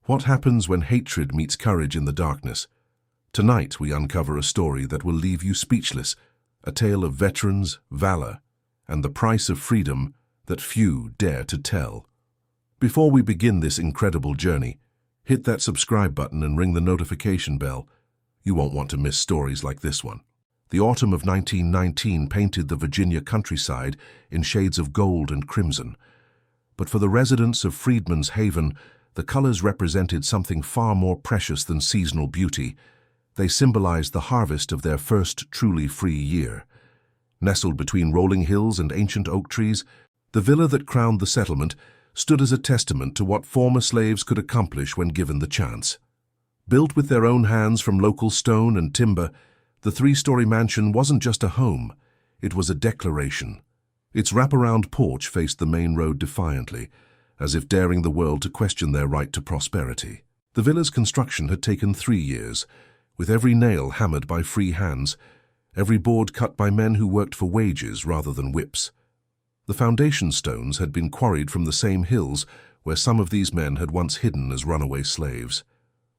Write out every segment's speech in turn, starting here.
What happens when hatred meets courage in the darkness? Tonight we uncover a story that will leave you speechless, a tale of veterans, valor, and the price of freedom that few dare to tell. Before we begin this incredible journey, hit that subscribe button and ring the notification bell. You won't want to miss stories like this one. The autumn of 1919 painted the Virginia countryside in shades of gold and crimson. But for the residents of Freedman's Haven, the colors represented something far more precious than seasonal beauty. They symbolized the harvest of their first truly free year. Nestled between rolling hills and ancient oak trees, the villa that crowned the settlement stood as a testament to what former slaves could accomplish when given the chance. Built with their own hands from local stone and timber, the three-story mansion wasn't just a home, it was a declaration. Its wraparound porch faced the main road defiantly, as if daring the world to question their right to prosperity. The villa's construction had taken 3 years, with every nail hammered by free hands, every board cut by men who worked for wages rather than whips. The foundation stones had been quarried from the same hills where some of these men had once hidden as runaway slaves.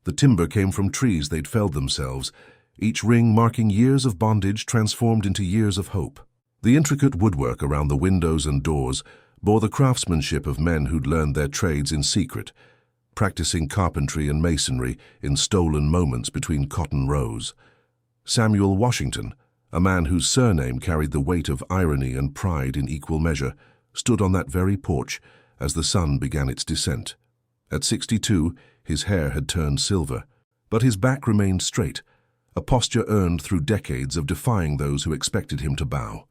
The timber came from trees they'd felled themselves, each ring marking years of bondage transformed into years of hope. The intricate woodwork around the windows and doors bore the craftsmanship of men who'd learned their trades in secret, practicing carpentry and masonry in stolen moments between cotton rows. Samuel Washington, a man whose surname carried the weight of irony and pride in equal measure, stood on that very porch as the sun began its descent. At 62, his hair had turned silver, but his back remained straight, a posture earned through decades of defying those who expected him to bow.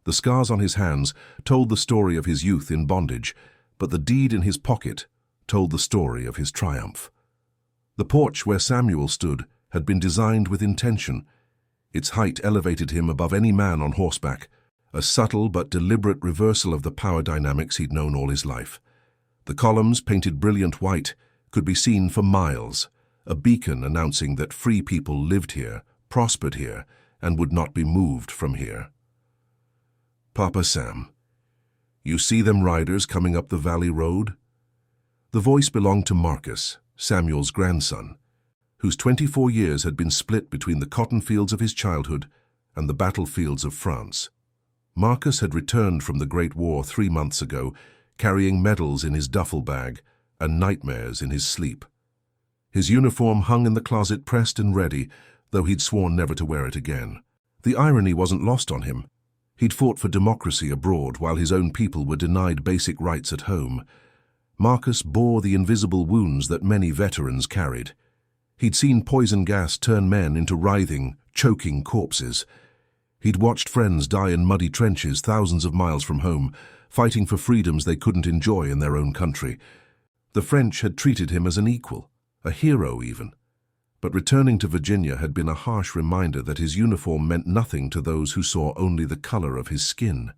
The scars on his hands told the story of his youth in bondage, but the deed in his pocket told the story of his triumph. The porch where Samuel stood had been designed with intention. Its height elevated him above any man on horseback, a subtle but deliberate reversal of the power dynamics he'd known all his life. The columns, painted brilliant white, could be seen for miles, a beacon announcing that free people lived here, prospered here, and would not be moved from here. "Papa Sam, you see them riders coming up the valley road?" The voice belonged to Marcus, Samuel's grandson, whose 24 years had been split between the cotton fields of his childhood and the battlefields of France. Marcus had returned from the Great War 3 months ago, carrying medals in his duffel bag and nightmares in his sleep. His uniform hung in the closet pressed and ready, though he'd sworn never to wear it again. The irony wasn't lost on him. He'd fought for democracy abroad while his own people were denied basic rights at home. Marcus bore the invisible wounds that many veterans carried. He'd seen poison gas turn men into writhing, choking corpses. He'd watched friends die in muddy trenches thousands of miles from home, fighting for freedoms they couldn't enjoy in their own country. The French had treated him as an equal, a hero even. But returning to Virginia had been a harsh reminder that his uniform meant nothing to those who saw only the color of his skin.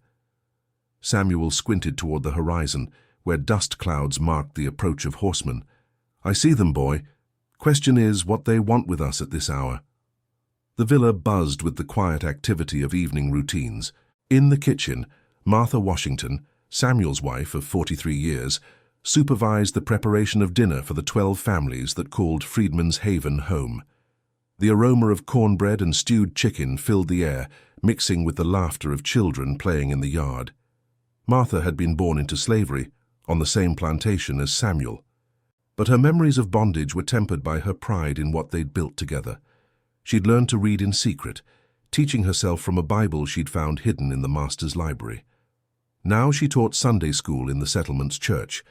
Samuel squinted toward the horizon, where dust clouds marked the approach of horsemen. "I see them, boy. Question is what they want with us at this hour." The villa buzzed with the quiet activity of evening routines. In the kitchen, Martha Washington, Samuel's wife of 43 years, supervised the preparation of dinner for the 12 families that called Freedman's Haven home. The aroma of cornbread and stewed chicken filled the air, mixing with the laughter of children playing in the yard. Martha had been born into slavery, on the same plantation as Samuel. But her memories of bondage were tempered by her pride in what they'd built together. She'd learned to read in secret, teaching herself from a Bible she'd found hidden in the master's library. Now she taught Sunday school in the settlement's church,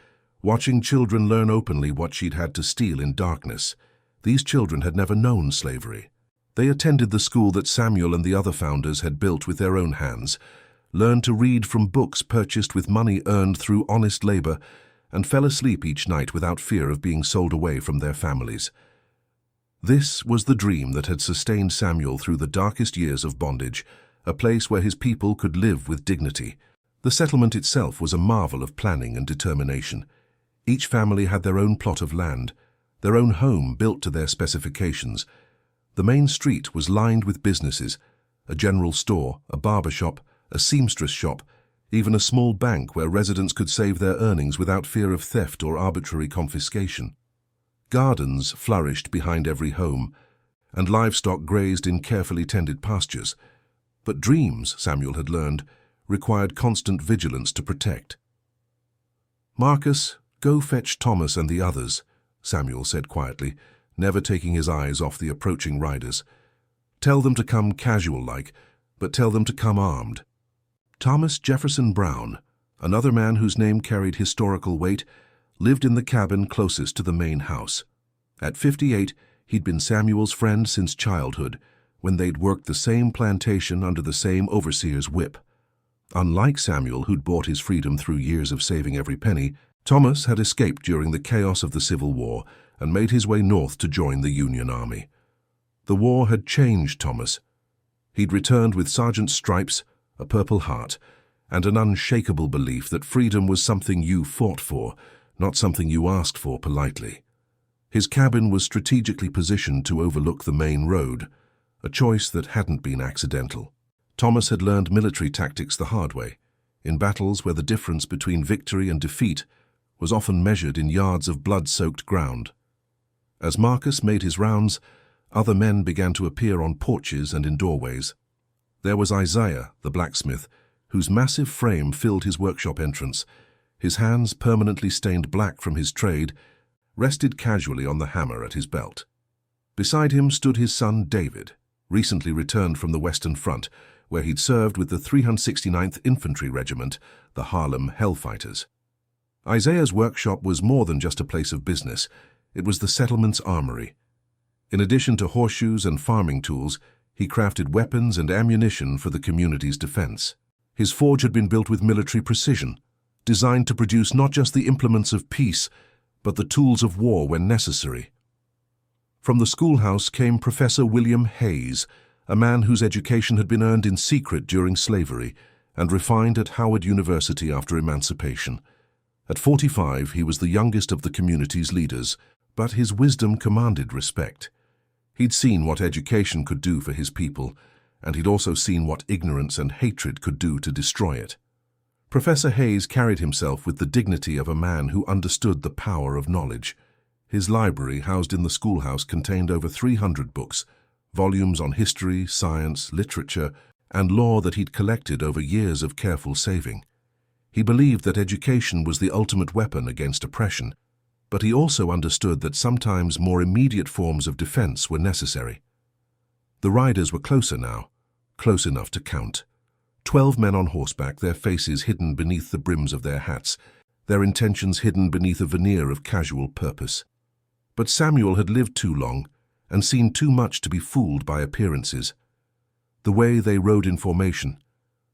watching children learn openly what she'd had to steal in darkness. These children had never known slavery. They attended the school that Samuel and the other founders had built with their own hands, learned to read from books purchased with money earned through honest labor, and fell asleep each night without fear of being sold away from their families. This was the dream that had sustained Samuel through the darkest years of bondage, a place where his people could live with dignity. The settlement itself was a marvel of planning and determination. Each family had their own plot of land, their own home built to their specifications. The main street was lined with businesses, a general store, a barber shop, a seamstress shop, even a small bank where residents could save their earnings without fear of theft or arbitrary confiscation. Gardens flourished behind every home, and livestock grazed in carefully tended pastures. But dreams, Samuel had learned, required constant vigilance to protect. "Marcus, go fetch Thomas and the others," Samuel said quietly, never taking his eyes off the approaching riders. "Tell them to come casual-like, but tell them to come armed." Thomas Jefferson Brown, another man whose name carried historical weight, lived in the cabin closest to the main house. At 58, he'd been Samuel's friend since childhood, when they'd worked the same plantation under the same overseer's whip. Unlike Samuel, who'd bought his freedom through years of saving every penny, Thomas had escaped during the chaos of the Civil War and made his way north to join the Union Army. The war had changed Thomas. He'd returned with sergeant's stripes, a Purple Heart, and an unshakable belief that freedom was something you fought for, not something you asked for politely. His cabin was strategically positioned to overlook the main road, a choice that hadn't been accidental. Thomas had learned military tactics the hard way, in battles where the difference between victory and defeat was often measured in yards of blood-soaked ground. As Marcus made his rounds, other men began to appear on porches and in doorways. There was Isaiah, the blacksmith, whose massive frame filled his workshop entrance. His hands, permanently stained black from his trade, rested casually on the hammer at his belt. Beside him stood his son David, recently returned from the Western Front, where he'd served with the 369th Infantry Regiment, the Harlem Hellfighters. Isaiah's workshop was more than just a place of business. It was the settlement's armory. In addition to horseshoes and farming tools, he crafted weapons and ammunition for the community's defense. His forge had been built with military precision, designed to produce not just the implements of peace, but the tools of war when necessary. From the schoolhouse came Professor William Hayes, a man whose education had been earned in secret during slavery and refined at Howard University after emancipation. At 45, he was the youngest of the community's leaders, but his wisdom commanded respect. He'd seen what education could do for his people, and he'd also seen what ignorance and hatred could do to destroy it. Professor Hayes carried himself with the dignity of a man who understood the power of knowledge. His library, housed in the schoolhouse, contained over 300 books, volumes on history, science, literature, and law that he'd collected over years of careful saving. He believed that education was the ultimate weapon against oppression, but he also understood that sometimes more immediate forms of defense were necessary. The riders were closer now, close enough to count. 12 men on horseback, their faces hidden beneath the brims of their hats, their intentions hidden beneath a veneer of casual purpose. But Samuel had lived too long and seen too much to be fooled by appearances. The way they rode in formation,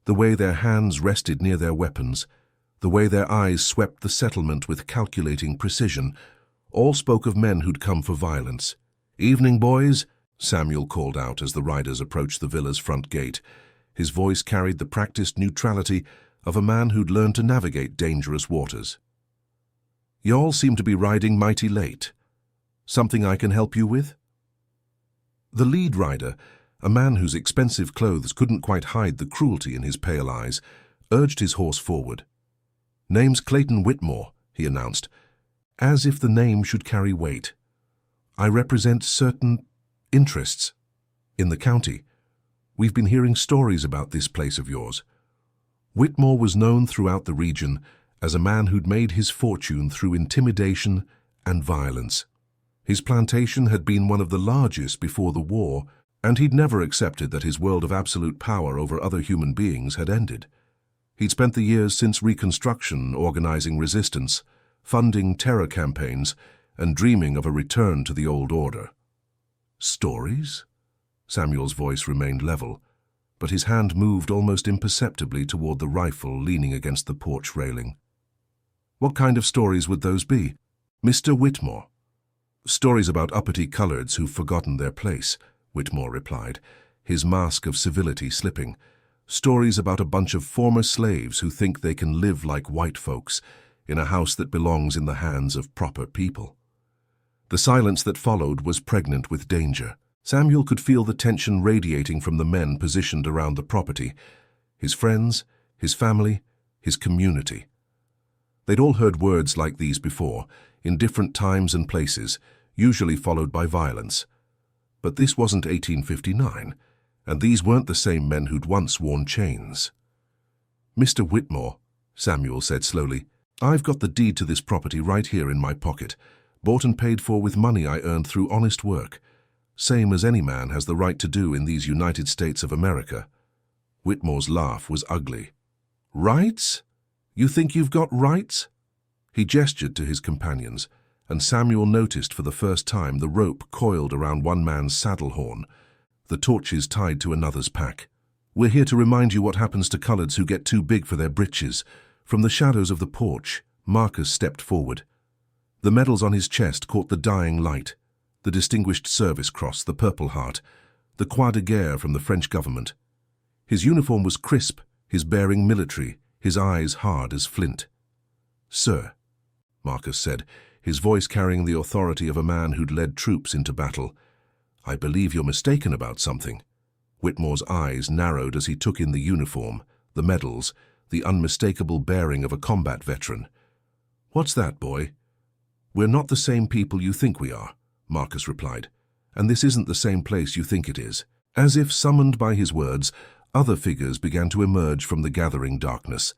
the way their hands rested near their weapons, the way their eyes swept the settlement with calculating precision, all spoke of men who'd come for violence. "Evening, boys," Samuel called out as the riders approached the villa's front gate. His voice carried the practiced neutrality of a man who'd learned to navigate dangerous waters. "Y'all seem to be riding mighty late. Something I can help you with?" The lead rider, a man whose expensive clothes couldn't quite hide the cruelty in his pale eyes, urged his horse forward. "Name's Clayton Whitmore," he announced, as if the name should carry weight. "I represent certain interests in the county. We've been hearing stories about this place of yours." Whitmore was known throughout the region as a man who'd made his fortune through intimidation and violence. His plantation had been one of the largest before the war, and he'd never accepted that his world of absolute power over other human beings had ended. He'd spent the years since Reconstruction organizing resistance, funding terror campaigns, and dreaming of a return to the old order. "Stories?" Samuel's voice remained level, but his hand moved almost imperceptibly toward the rifle leaning against the porch railing. "What kind of stories would those be, Mr. Whitmore?" "Stories about uppity coloreds who've forgotten their place," Whitmore replied, his mask of civility slipping. "Stories about a bunch of former slaves who think they can live like white folks in a house that belongs in the hands of proper people." The silence that followed was pregnant with danger. Samuel could feel the tension radiating from the men positioned around the property, his friends, his family, his community. They'd all heard words like these before, in different times and places, usually followed by violence. But this wasn't 1859, and these weren't the same men who'd once worn chains. "Mr. Whitmore," Samuel said slowly, "I've got the deed to this property right here in my pocket, bought and paid for with money I earned through honest work, same as any man has the right to do in these United States of America." Whitmore's laugh was ugly. "Rights? You think you've got rights?" He gestured to his companions, and Samuel noticed for the first time the rope coiled around one man's saddle horn, the torches tied to another's pack. "We're here to remind you what happens to coloreds who get too big for their britches." From the shadows of the porch, Marcus stepped forward. The medals on his chest caught the dying light, the Distinguished Service Cross, the Purple Heart, the Croix de Guerre from the French government. His uniform was crisp, his bearing military, his eyes hard as flint. "Sir," Marcus said, his voice carrying the authority of a man who'd led troops into battle, "I believe you're mistaken about something." Whitmore's eyes narrowed as he took in the uniform, the medals, the unmistakable bearing of a combat veteran. "What's that, boy?" "We're not the same people you think we are," Marcus replied, "and this isn't the same place you think it is." As if summoned by his words, other figures began to emerge from the gathering darkness.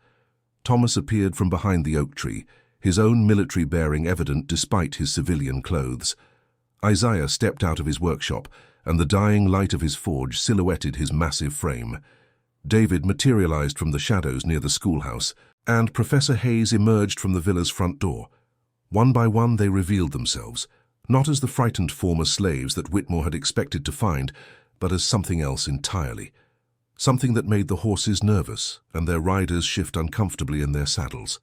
Thomas appeared from behind the oak tree, his own military bearing evident despite his civilian clothes. Isaiah stepped out of his workshop, and the dying light of his forge silhouetted his massive frame. David materialized from the shadows near the schoolhouse, and Professor Hayes emerged from the villa's front door. One by one they revealed themselves, not as the frightened former slaves that Whitmore had expected to find, but as something else entirely. Something that made the horses nervous and their riders shift uncomfortably in their saddles.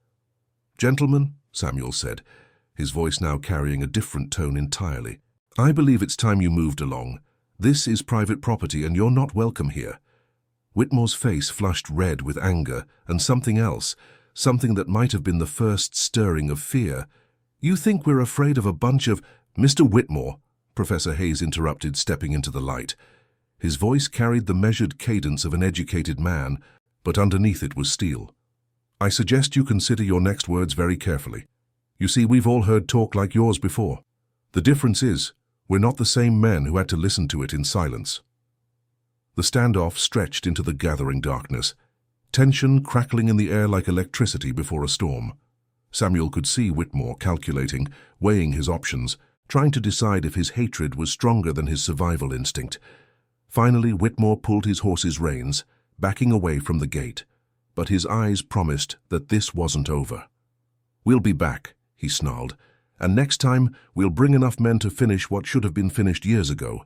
"Gentlemen," Samuel said, his voice now carrying a different tone entirely, "I believe it's time you moved along. This is private property and you're not welcome here." Whitmore's face flushed red with anger and something else, something that might have been the first stirring of fear. "You think we're afraid of a bunch of—" "Mr. Whitmore," Professor Hayes interrupted, stepping into the light. His voice carried the measured cadence of an educated man, but underneath it was steel. "I suggest you consider your next words very carefully. You see, we've all heard talk like yours before. The difference is, we're not the same men who had to listen to it in silence." The standoff stretched into the gathering darkness, tension crackling in the air like electricity before a storm. Samuel could see Whitmore calculating, weighing his options, trying to decide if his hatred was stronger than his survival instinct. Finally, Whitmore pulled his horse's reins, backing away from the gate, but his eyes promised that this wasn't over. "We'll be back," he snarled, "and next time we'll bring enough men to finish what should have been finished years ago."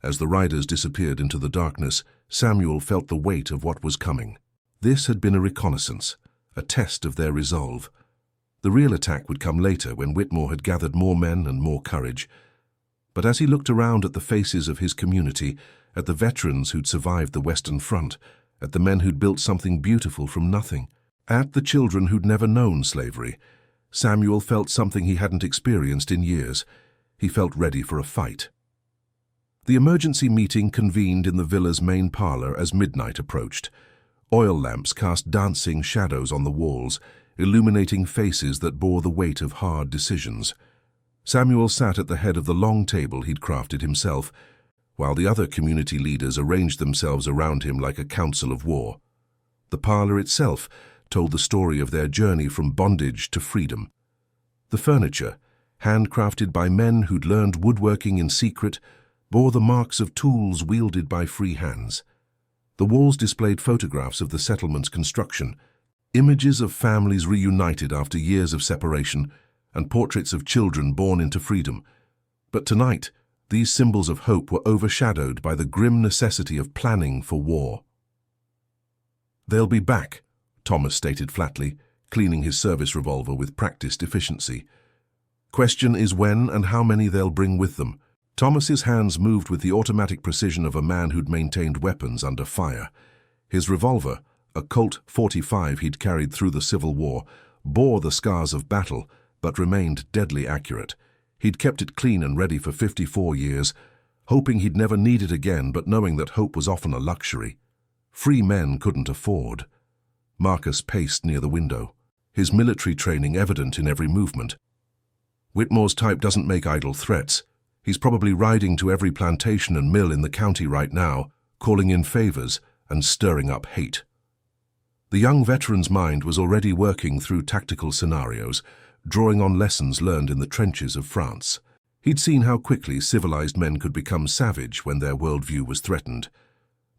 As the riders disappeared into the darkness, Samuel felt the weight of what was coming. This had been a reconnaissance, a test of their resolve. The real attack would come later when Whitmore had gathered more men and more courage. But as he looked around at the faces of his community, at the veterans who'd survived the Western Front, at the men who'd built something beautiful from nothing, at the children who'd never known slavery, Samuel felt something he hadn't experienced in years. He felt ready for a fight. The emergency meeting convened in the villa's main parlor as midnight approached. Oil lamps cast dancing shadows on the walls, illuminating faces that bore the weight of hard decisions. Samuel sat at the head of the long table he'd crafted himself, while the other community leaders arranged themselves around him like a council of war. The parlor itself told the story of their journey from bondage to freedom. The furniture, handcrafted by men who'd learned woodworking in secret, bore the marks of tools wielded by free hands. The walls displayed photographs of the settlement's construction, images of families reunited after years of separation, and portraits of children born into freedom. But tonight, these symbols of hope were overshadowed by the grim necessity of planning for war. "They'll be back," Thomas stated flatly, cleaning his service revolver with practiced efficiency. "Question is when and how many they'll bring with them." Thomas's hands moved with the automatic precision of a man who'd maintained weapons under fire. His revolver, a Colt .45 he'd carried through the Civil War, bore the scars of battle, but remained deadly accurate. He'd kept it clean and ready for 54 years, hoping he'd never need it again, but knowing that hope was often a luxury free men couldn't afford. Marcus paced near the window, his military training evident in every movement. Whitmore's type doesn't make idle threats. He's probably riding to every plantation and mill in the county right now, calling in favors and stirring up hate. The young veteran's mind was already working through tactical scenarios, drawing on lessons learned in the trenches of France. He'd seen how quickly civilized men could become savage when their worldview was threatened.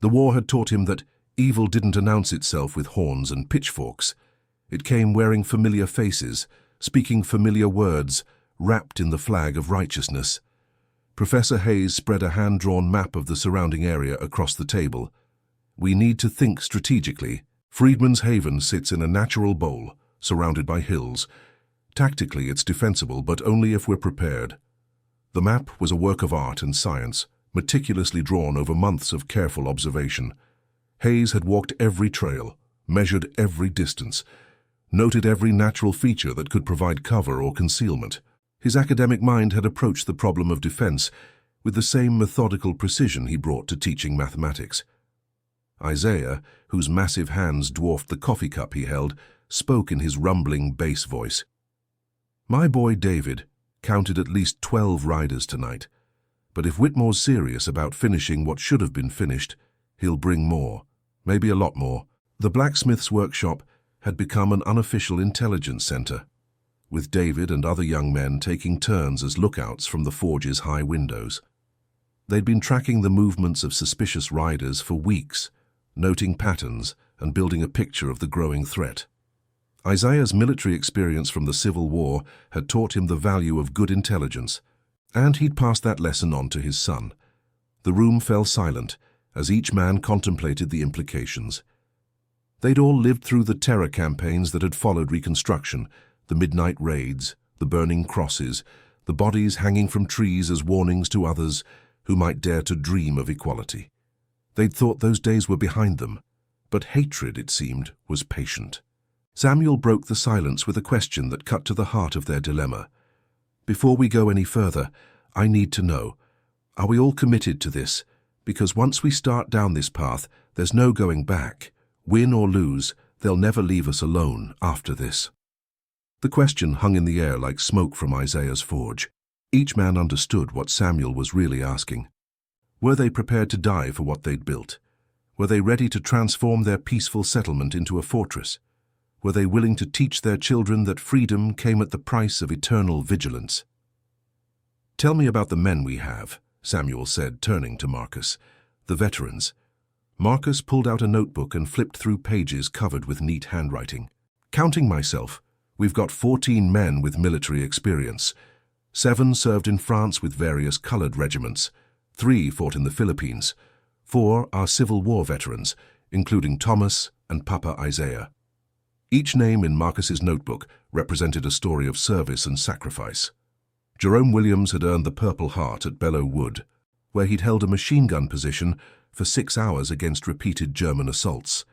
The war had taught him that evil didn't announce itself with horns and pitchforks. It came wearing familiar faces, speaking familiar words, wrapped in the flag of righteousness. Professor Hayes spread a hand-drawn map of the surrounding area across the table. We need to think strategically. Freedman's Haven sits in a natural bowl, surrounded by hills. Tactically, it's defensible, but only if we're prepared. The map was a work of art and science, meticulously drawn over months of careful observation. Hayes had walked every trail, measured every distance, noted every natural feature that could provide cover or concealment. His academic mind had approached the problem of defense with the same methodical precision he brought to teaching mathematics. Isaiah, whose massive hands dwarfed the coffee cup he held, spoke in his rumbling bass voice. My boy David counted at least 12 riders tonight, but if Whitmore's serious about finishing what should have been finished, he'll bring more, maybe a lot more. The blacksmith's workshop had become an unofficial intelligence center, with David and other young men taking turns as lookouts from the forge's high windows. They'd been tracking the movements of suspicious riders for weeks, noting patterns and building a picture of the growing threat. Isaiah's military experience from the Civil War had taught him the value of good intelligence, and he'd passed that lesson on to his son. The room fell silent as each man contemplated the implications. They'd all lived through the terror campaigns that had followed Reconstruction, the midnight raids, the burning crosses, the bodies hanging from trees as warnings to others who might dare to dream of equality. They'd thought those days were behind them, but hatred, it seemed, was patient. Samuel broke the silence with a question that cut to the heart of their dilemma. Before we go any further, I need to know, are we all committed to this? Because once we start down this path, there's no going back. Win or lose, they'll never leave us alone after this. The question hung in the air like smoke from Isaiah's forge. Each man understood what Samuel was really asking. Were they prepared to die for what they'd built? Were they ready to transform their peaceful settlement into a fortress? Were they willing to teach their children that freedom came at the price of eternal vigilance? Tell me about the men we have, Samuel said, turning to Marcus. The veterans. Marcus pulled out a notebook and flipped through pages covered with neat handwriting. Counting myself, we've got 14 men with military experience. 7 served in France with various colored regiments. 3 fought in the Philippines. 4 are Civil War veterans, including Thomas and Papa Isaiah. Each name in Marcus's notebook represented a story of service and sacrifice. Jerome Williams had earned the Purple Heart at Belleau Wood, where he'd held a machine gun position for 6 hours against repeated German assaults.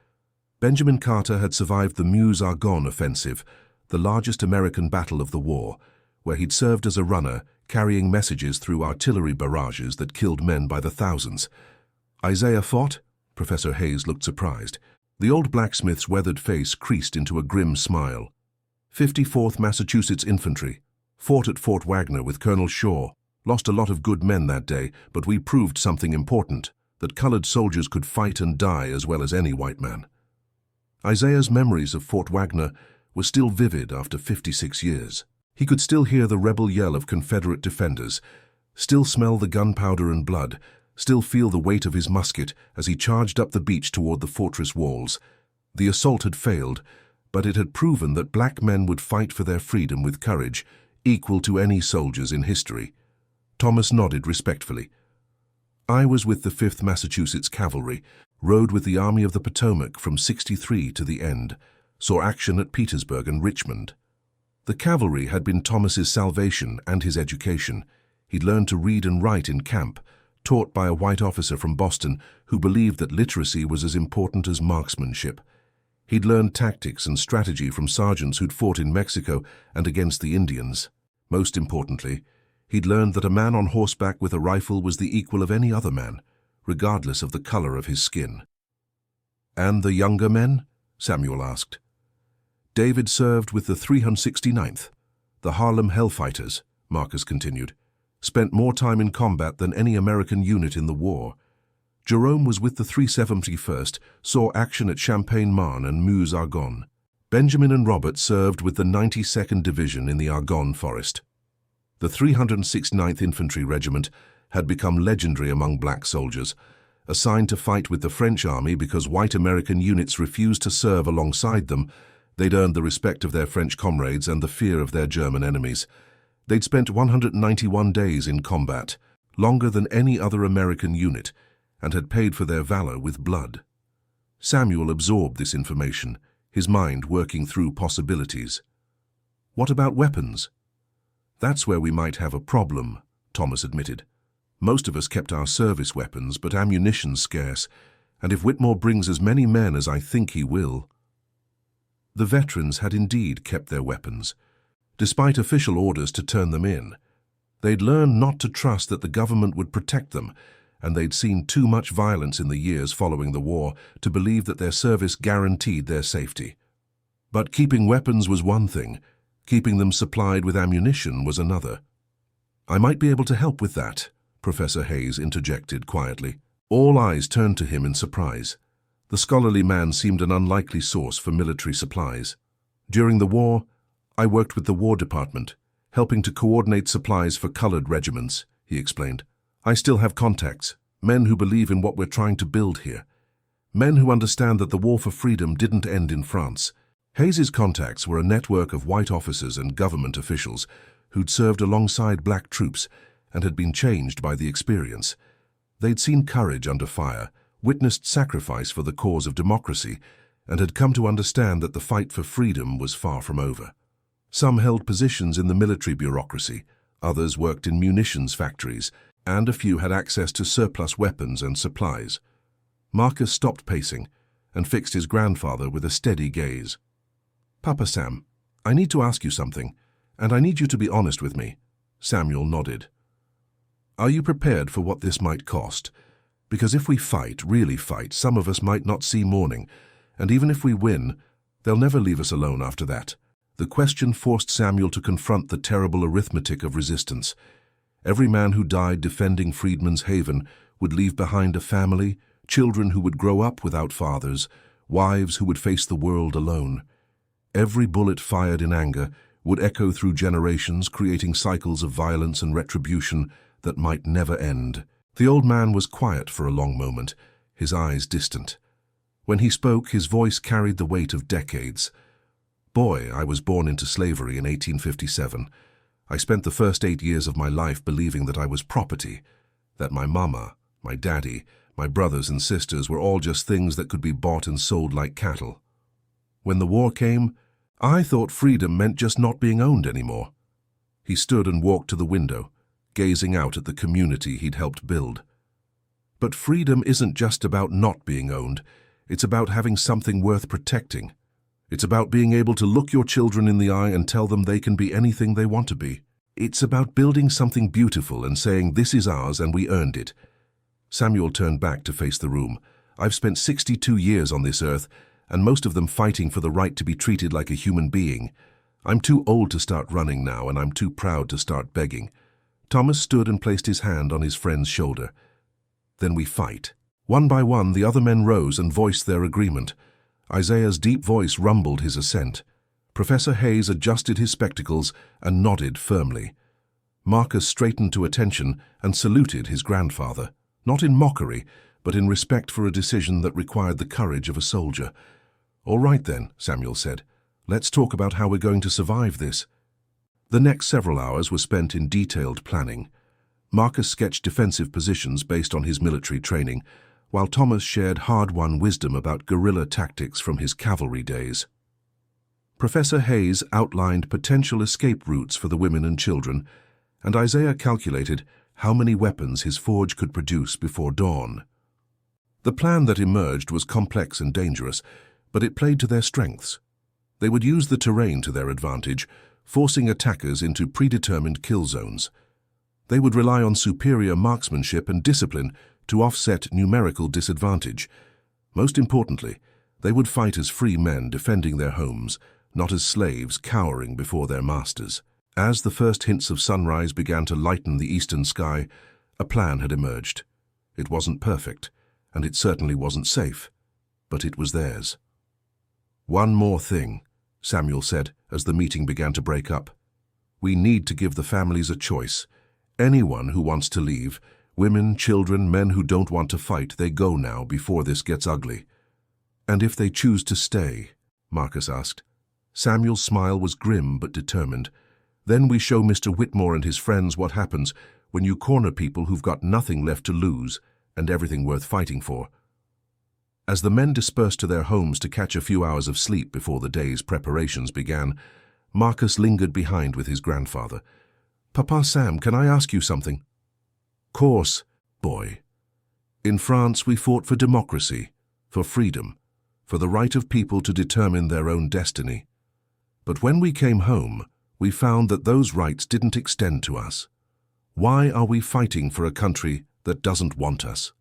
Benjamin Carter had survived the Meuse-Argonne offensive, the largest American battle of the war, where he'd served as a runner, carrying messages through artillery barrages that killed men by the thousands. Isaiah fought? Professor Hayes looked surprised. The old blacksmith's weathered face creased into a grim smile. 54th Massachusetts Infantry. Fought at Fort Wagner with Colonel Shaw. Lost a lot of good men that day, but we proved something important, that colored soldiers could fight and die as well as any white man. Isaiah's memories of Fort Wagner were still vivid after 56 years. He could still hear the rebel yell of Confederate defenders, still smell the gunpowder and blood, still feel the weight of his musket as he charged up the beach toward the fortress walls. The assault had failed, but it had proven that black men would fight for their freedom with courage, equal to any soldiers in history. Thomas nodded respectfully. I was with the 5th Massachusetts Cavalry, rode with the Army of the Potomac from 63 to the end, saw action at Petersburg and Richmond. The cavalry had been Thomas's salvation and his education. He'd learned to read and write in camp, taught by a white officer from Boston who believed that literacy was as important as marksmanship. He'd learned tactics and strategy from sergeants who'd fought in Mexico and against the Indians. Most importantly, he'd learned that a man on horseback with a rifle was the equal of any other man, regardless of the color of his skin. And the younger men? Samuel asked. David served with the 369th, the Harlem Hellfighters, Marcus continued, spent more time in combat than any American unit in the war. Jerome was with the 371st, saw action at Champagne-Marne and Meuse-Argonne. Benjamin and Robert served with the 92nd Division in the Argonne Forest. The 369th Infantry Regiment had become legendary among black soldiers, assigned to fight with the French army because white American units refused to serve alongside them. They'd earned the respect of their French comrades and the fear of their German enemies. They'd spent 191 days in combat, longer than any other American unit, and had paid for their valor with blood. Samuel absorbed this information, his mind working through possibilities. What about weapons? That's where we might have a problem, Thomas admitted. Most of us kept our service weapons, but ammunition's scarce, and if Whitmore brings as many men as I think he will... The veterans had indeed kept their weapons, despite official orders to turn them in. They'd learned not to trust that the government would protect them, and they'd seen too much violence in the years following the war to believe that their service guaranteed their safety. But keeping weapons was one thing, keeping them supplied with ammunition was another. I might be able to help with that, Professor Hayes interjected quietly. All eyes turned to him in surprise. The scholarly man seemed an unlikely source for military supplies. During the war, I worked with the War Department, helping to coordinate supplies for colored regiments, he explained. I still have contacts, men who believe in what we're trying to build here. Men who understand that the war for freedom didn't end in France. Hayes's contacts were a network of white officers and government officials who'd served alongside black troops and had been changed by the experience. They'd seen courage under fire, witnessed sacrifice for the cause of democracy, and had come to understand that the fight for freedom was far from over. Some held positions in the military bureaucracy, others worked in munitions factories, and a few had access to surplus weapons and supplies. Marcus stopped pacing and fixed his grandfather with a steady gaze. Papa Sam, I need to ask you something, and I need you to be honest with me. Samuel nodded. Are you prepared for what this might cost? Because if we fight, really fight, some of us might not see morning, and even if we win, they'll never leave us alone after that. The question forced Samuel to confront the terrible arithmetic of resistance. Every man who died defending Freedman's haven would leave behind a family, children who would grow up without fathers, wives who would face the world alone. Every bullet fired in anger would echo through generations, creating cycles of violence and retribution that might never end. The old man was quiet for a long moment, his eyes distant. When he spoke, his voice carried the weight of decades. Boy, I was born into slavery in 1857. I spent the first 8 years of my life believing that I was property, that my mama, my daddy, my brothers and sisters were all just things that could be bought and sold like cattle. When the war came, I thought freedom meant just not being owned anymore. He stood and walked to the window, gazing out at the community he'd helped build. But freedom isn't just about not being owned. It's about having something worth protecting. It's about being able to look your children in the eye and tell them they can be anything they want to be. It's about building something beautiful and saying, this is ours and we earned it. Samuel turned back to face the room. I've spent 62 years on this earth, and most of them fighting for the right to be treated like a human being. I'm too old to start running now, and I'm too proud to start begging. Thomas stood and placed his hand on his friend's shoulder. Then we fight. One by one, the other men rose and voiced their agreement. Isaiah's deep voice rumbled his assent. Professor Hayes adjusted his spectacles and nodded firmly. Marcus straightened to attention and saluted his grandfather, not in mockery, but in respect for a decision that required the courage of a soldier. All right then, Samuel said. Let's talk about how we're going to survive this. The next several hours were spent in detailed planning. Marcus sketched defensive positions based on his military training, while Thomas shared hard-won wisdom about guerrilla tactics from his cavalry days. Professor Hayes outlined potential escape routes for the women and children, and Isaiah calculated how many weapons his forge could produce before dawn. The plan that emerged was complex and dangerous, but it played to their strengths. They would use the terrain to their advantage, forcing attackers into predetermined kill zones. They would rely on superior marksmanship and discipline to offset numerical disadvantage. Most importantly, they would fight as free men defending their homes, not as slaves cowering before their masters. As the first hints of sunrise began to lighten the eastern sky, a plan had emerged. It wasn't perfect, and it certainly wasn't safe, but it was theirs. "One more thing," Samuel said as the meeting began to break up. "We need to give the families a choice. Anyone who wants to leave, women, children, men who don't want to fight, they go now before this gets ugly." "And if they choose to stay?" Marcus asked. Samuel's smile was grim but determined. "Then we show Mr. Whitmore and his friends what happens when you corner people who've got nothing left to lose and everything worth fighting for." As the men dispersed to their homes to catch a few hours of sleep before the day's preparations began, Marcus lingered behind with his grandfather. "Papa Sam, can I ask you something?" "Course, boy. In France we fought for democracy, for freedom, for the right of people to determine their own destiny. But when we came home, we found that those rights didn't extend to us. Why are we fighting for a country that doesn't want us?"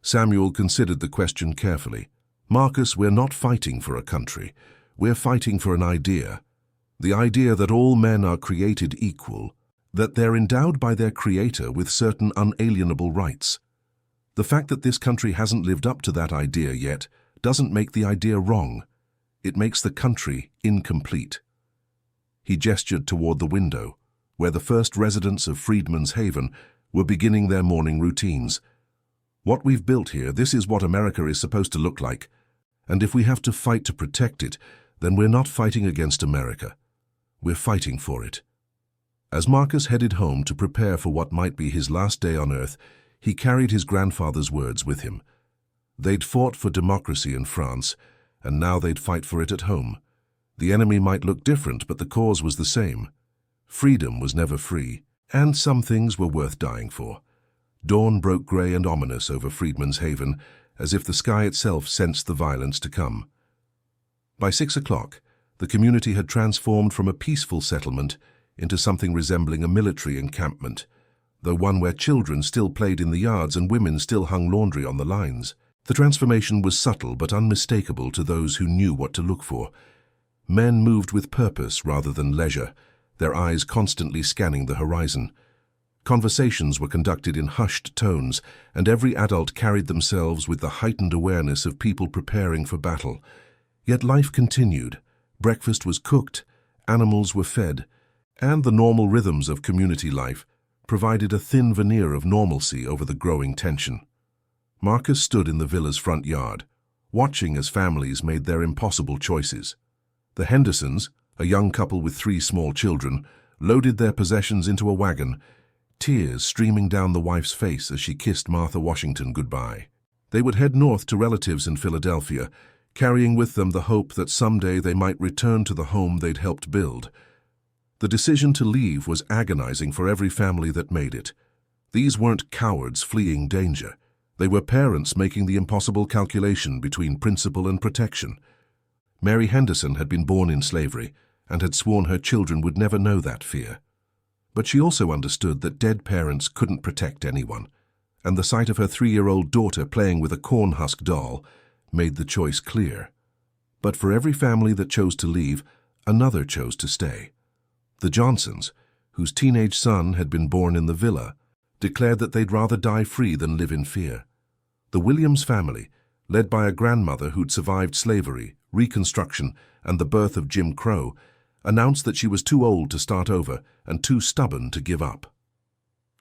Samuel considered the question carefully. "Marcus, we're not fighting for a country. We're fighting for an idea. The idea that all men are created equal, that they're endowed by their creator with certain unalienable rights. The fact that this country hasn't lived up to that idea yet doesn't make the idea wrong. It makes the country incomplete." He gestured toward the window, where the first residents of Freedman's Haven were beginning their morning routines. "What we've built here, this is what America is supposed to look like. And if we have to fight to protect it, then we're not fighting against America. We're fighting for it." As Marcus headed home to prepare for what might be his last day on Earth, he carried his grandfather's words with him. They'd fought for democracy in France, and now they'd fight for it at home. The enemy might look different, but the cause was the same. Freedom was never free, and some things were worth dying for. Dawn broke grey and ominous over Freedman's Haven, as if the sky itself sensed the violence to come. By 6 o'clock, the community had transformed from a peaceful settlement into something resembling a military encampment, though one where children still played in the yards and women still hung laundry on the lines. The transformation was subtle but unmistakable to those who knew what to look for. Men moved with purpose rather than leisure, their eyes constantly scanning the horizon. Conversations were conducted in hushed tones, and every adult carried themselves with the heightened awareness of people preparing for battle. Yet life continued. Breakfast was cooked, animals were fed, and the normal rhythms of community life provided a thin veneer of normalcy over the growing tension. Marcus stood in the villa's front yard, watching as families made their impossible choices. The Hendersons, a young couple with 3 small children, loaded their possessions into a wagon, tears streaming down the wife's face as she kissed Martha Washington goodbye. They would head north to relatives in Philadelphia, carrying with them the hope that someday they might return to the home they'd helped build. The decision to leave was agonizing for every family that made it. These weren't cowards fleeing danger. They were parents making the impossible calculation between principle and protection. Mary Henderson had been born in slavery and had sworn her children would never know that fear. But she also understood that dead parents couldn't protect anyone, and the sight of her 3-year-old daughter playing with a corn-husk doll made the choice clear. But for every family that chose to leave, another chose to stay. The Johnsons, whose teenage son had been born in the villa, declared that they'd rather die free than live in fear. The Williams family, led by a grandmother who'd survived slavery, Reconstruction, and the birth of Jim Crow, announced that she was too old to start over and too stubborn to give up.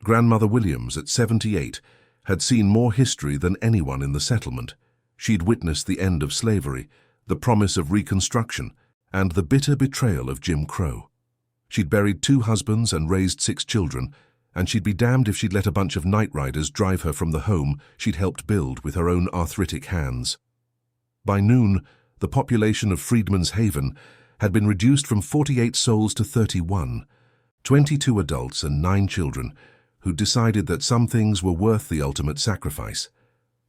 Grandmother Williams, at 78, had seen more history than anyone in the settlement. She'd witnessed the end of slavery, the promise of Reconstruction, and the bitter betrayal of Jim Crow. She'd buried 2 husbands and raised 6 children, and she'd be damned if she'd let a bunch of night riders drive her from the home she'd helped build with her own arthritic hands. By noon, the population of Freedman's Haven had been reduced from 48 souls to 31, 22 adults and 9 children, who decided that some things were worth the ultimate sacrifice.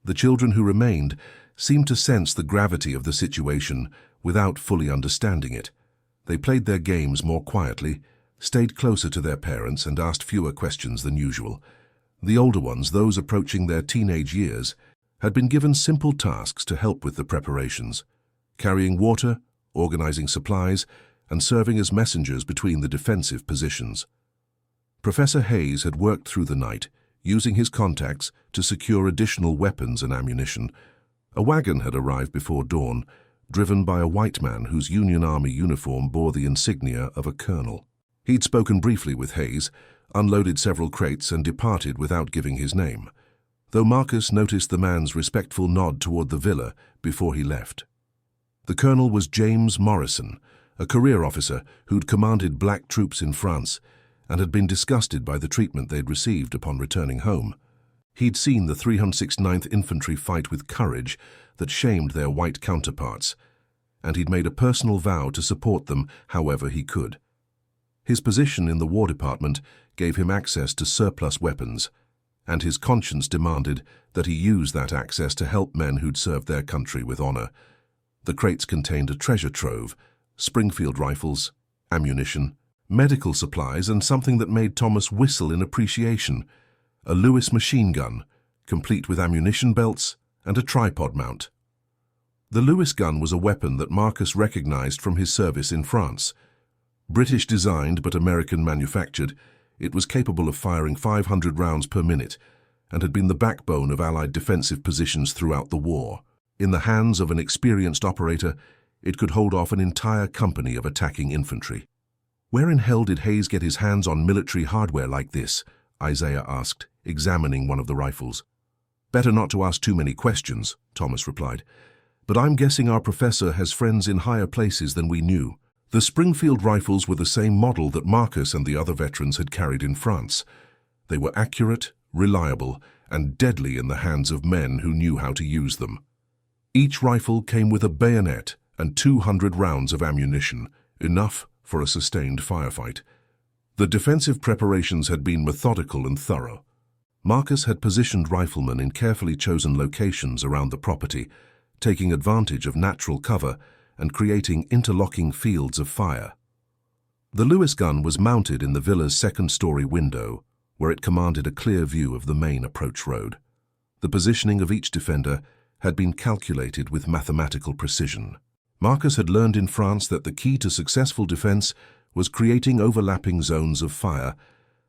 The children who remained seemed to sense the gravity of the situation without fully understanding it. They played their games more quietly, stayed closer to their parents, and asked fewer questions than usual. The older ones, those approaching their teenage years, had been given simple tasks to help with the preparations: carrying water, organizing supplies, and serving as messengers between the defensive positions. Professor Hayes had worked through the night, using his contacts to secure additional weapons and ammunition. A wagon had arrived before dawn, driven by a white man whose Union Army uniform bore the insignia of a colonel. He'd spoken briefly with Hayes, unloaded several crates, and departed without giving his name, though Marcus noticed the man's respectful nod toward the villa before he left. The colonel was James Morrison, a career officer who'd commanded black troops in France and had been disgusted by the treatment they'd received upon returning home. He'd seen the 369th Infantry fight with courage that shamed their white counterparts, and he'd made a personal vow to support them however he could. His position in the War Department gave him access to surplus weapons, and his conscience demanded that he use that access to help men who'd served their country with honor. The crates contained a treasure trove: Springfield rifles, ammunition, medical supplies, and something that made Thomas whistle in appreciation: a Lewis machine gun, complete with ammunition belts and a tripod mount. The Lewis gun was a weapon that Marcus recognized from his service in France. British-designed but American-manufactured, it was capable of firing 500 rounds per minute and had been the backbone of Allied defensive positions throughout the war. In the hands of an experienced operator, it could hold off an entire company of attacking infantry. "Where in hell did Hayes get his hands on military hardware like this?" Isaiah asked, examining one of the rifles. "Better not to ask too many questions," Thomas replied. "But I'm guessing our professor has friends in higher places than we knew." The Springfield rifles were the same model that Marcus and the other veterans had carried in France. They were accurate, reliable, and deadly in the hands of men who knew how to use them. Each rifle came with a bayonet and 200 rounds of ammunition, enough for a sustained firefight. The defensive preparations had been methodical and thorough. Marcus had positioned riflemen in carefully chosen locations around the property, taking advantage of natural cover and creating interlocking fields of fire. The Lewis gun was mounted in the villa's second-story window, where it commanded a clear view of the main approach road. The positioning of each defender had been calculated with mathematical precision. Marcus had learned in France that the key to successful defense was creating overlapping zones of fire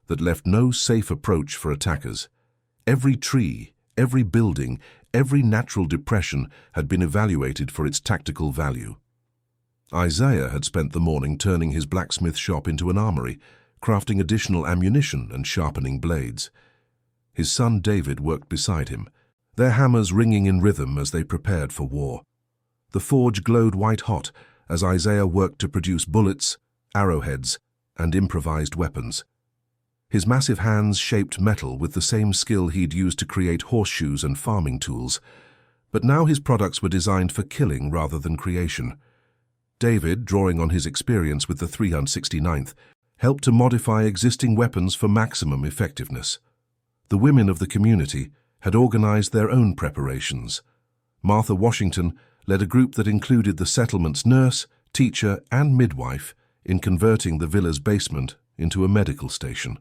that left no safe approach for attackers. Every tree, every building, every natural depression had been evaluated for its tactical value. Isaiah had spent the morning turning his blacksmith shop into an armory, crafting additional ammunition and sharpening blades. His son David worked beside him, their hammers ringing in rhythm as they prepared for war. The forge glowed white-hot as Isaiah worked to produce bullets, arrowheads, and improvised weapons. His massive hands shaped metal with the same skill he'd used to create horseshoes and farming tools, but now his products were designed for killing rather than creation. David, drawing on his experience with the 369th, helped to modify existing weapons for maximum effectiveness. The women of the community had organized their own preparations. Martha Washington led a group that included the settlement's nurse, teacher, and midwife in converting the villa's basement into a medical station.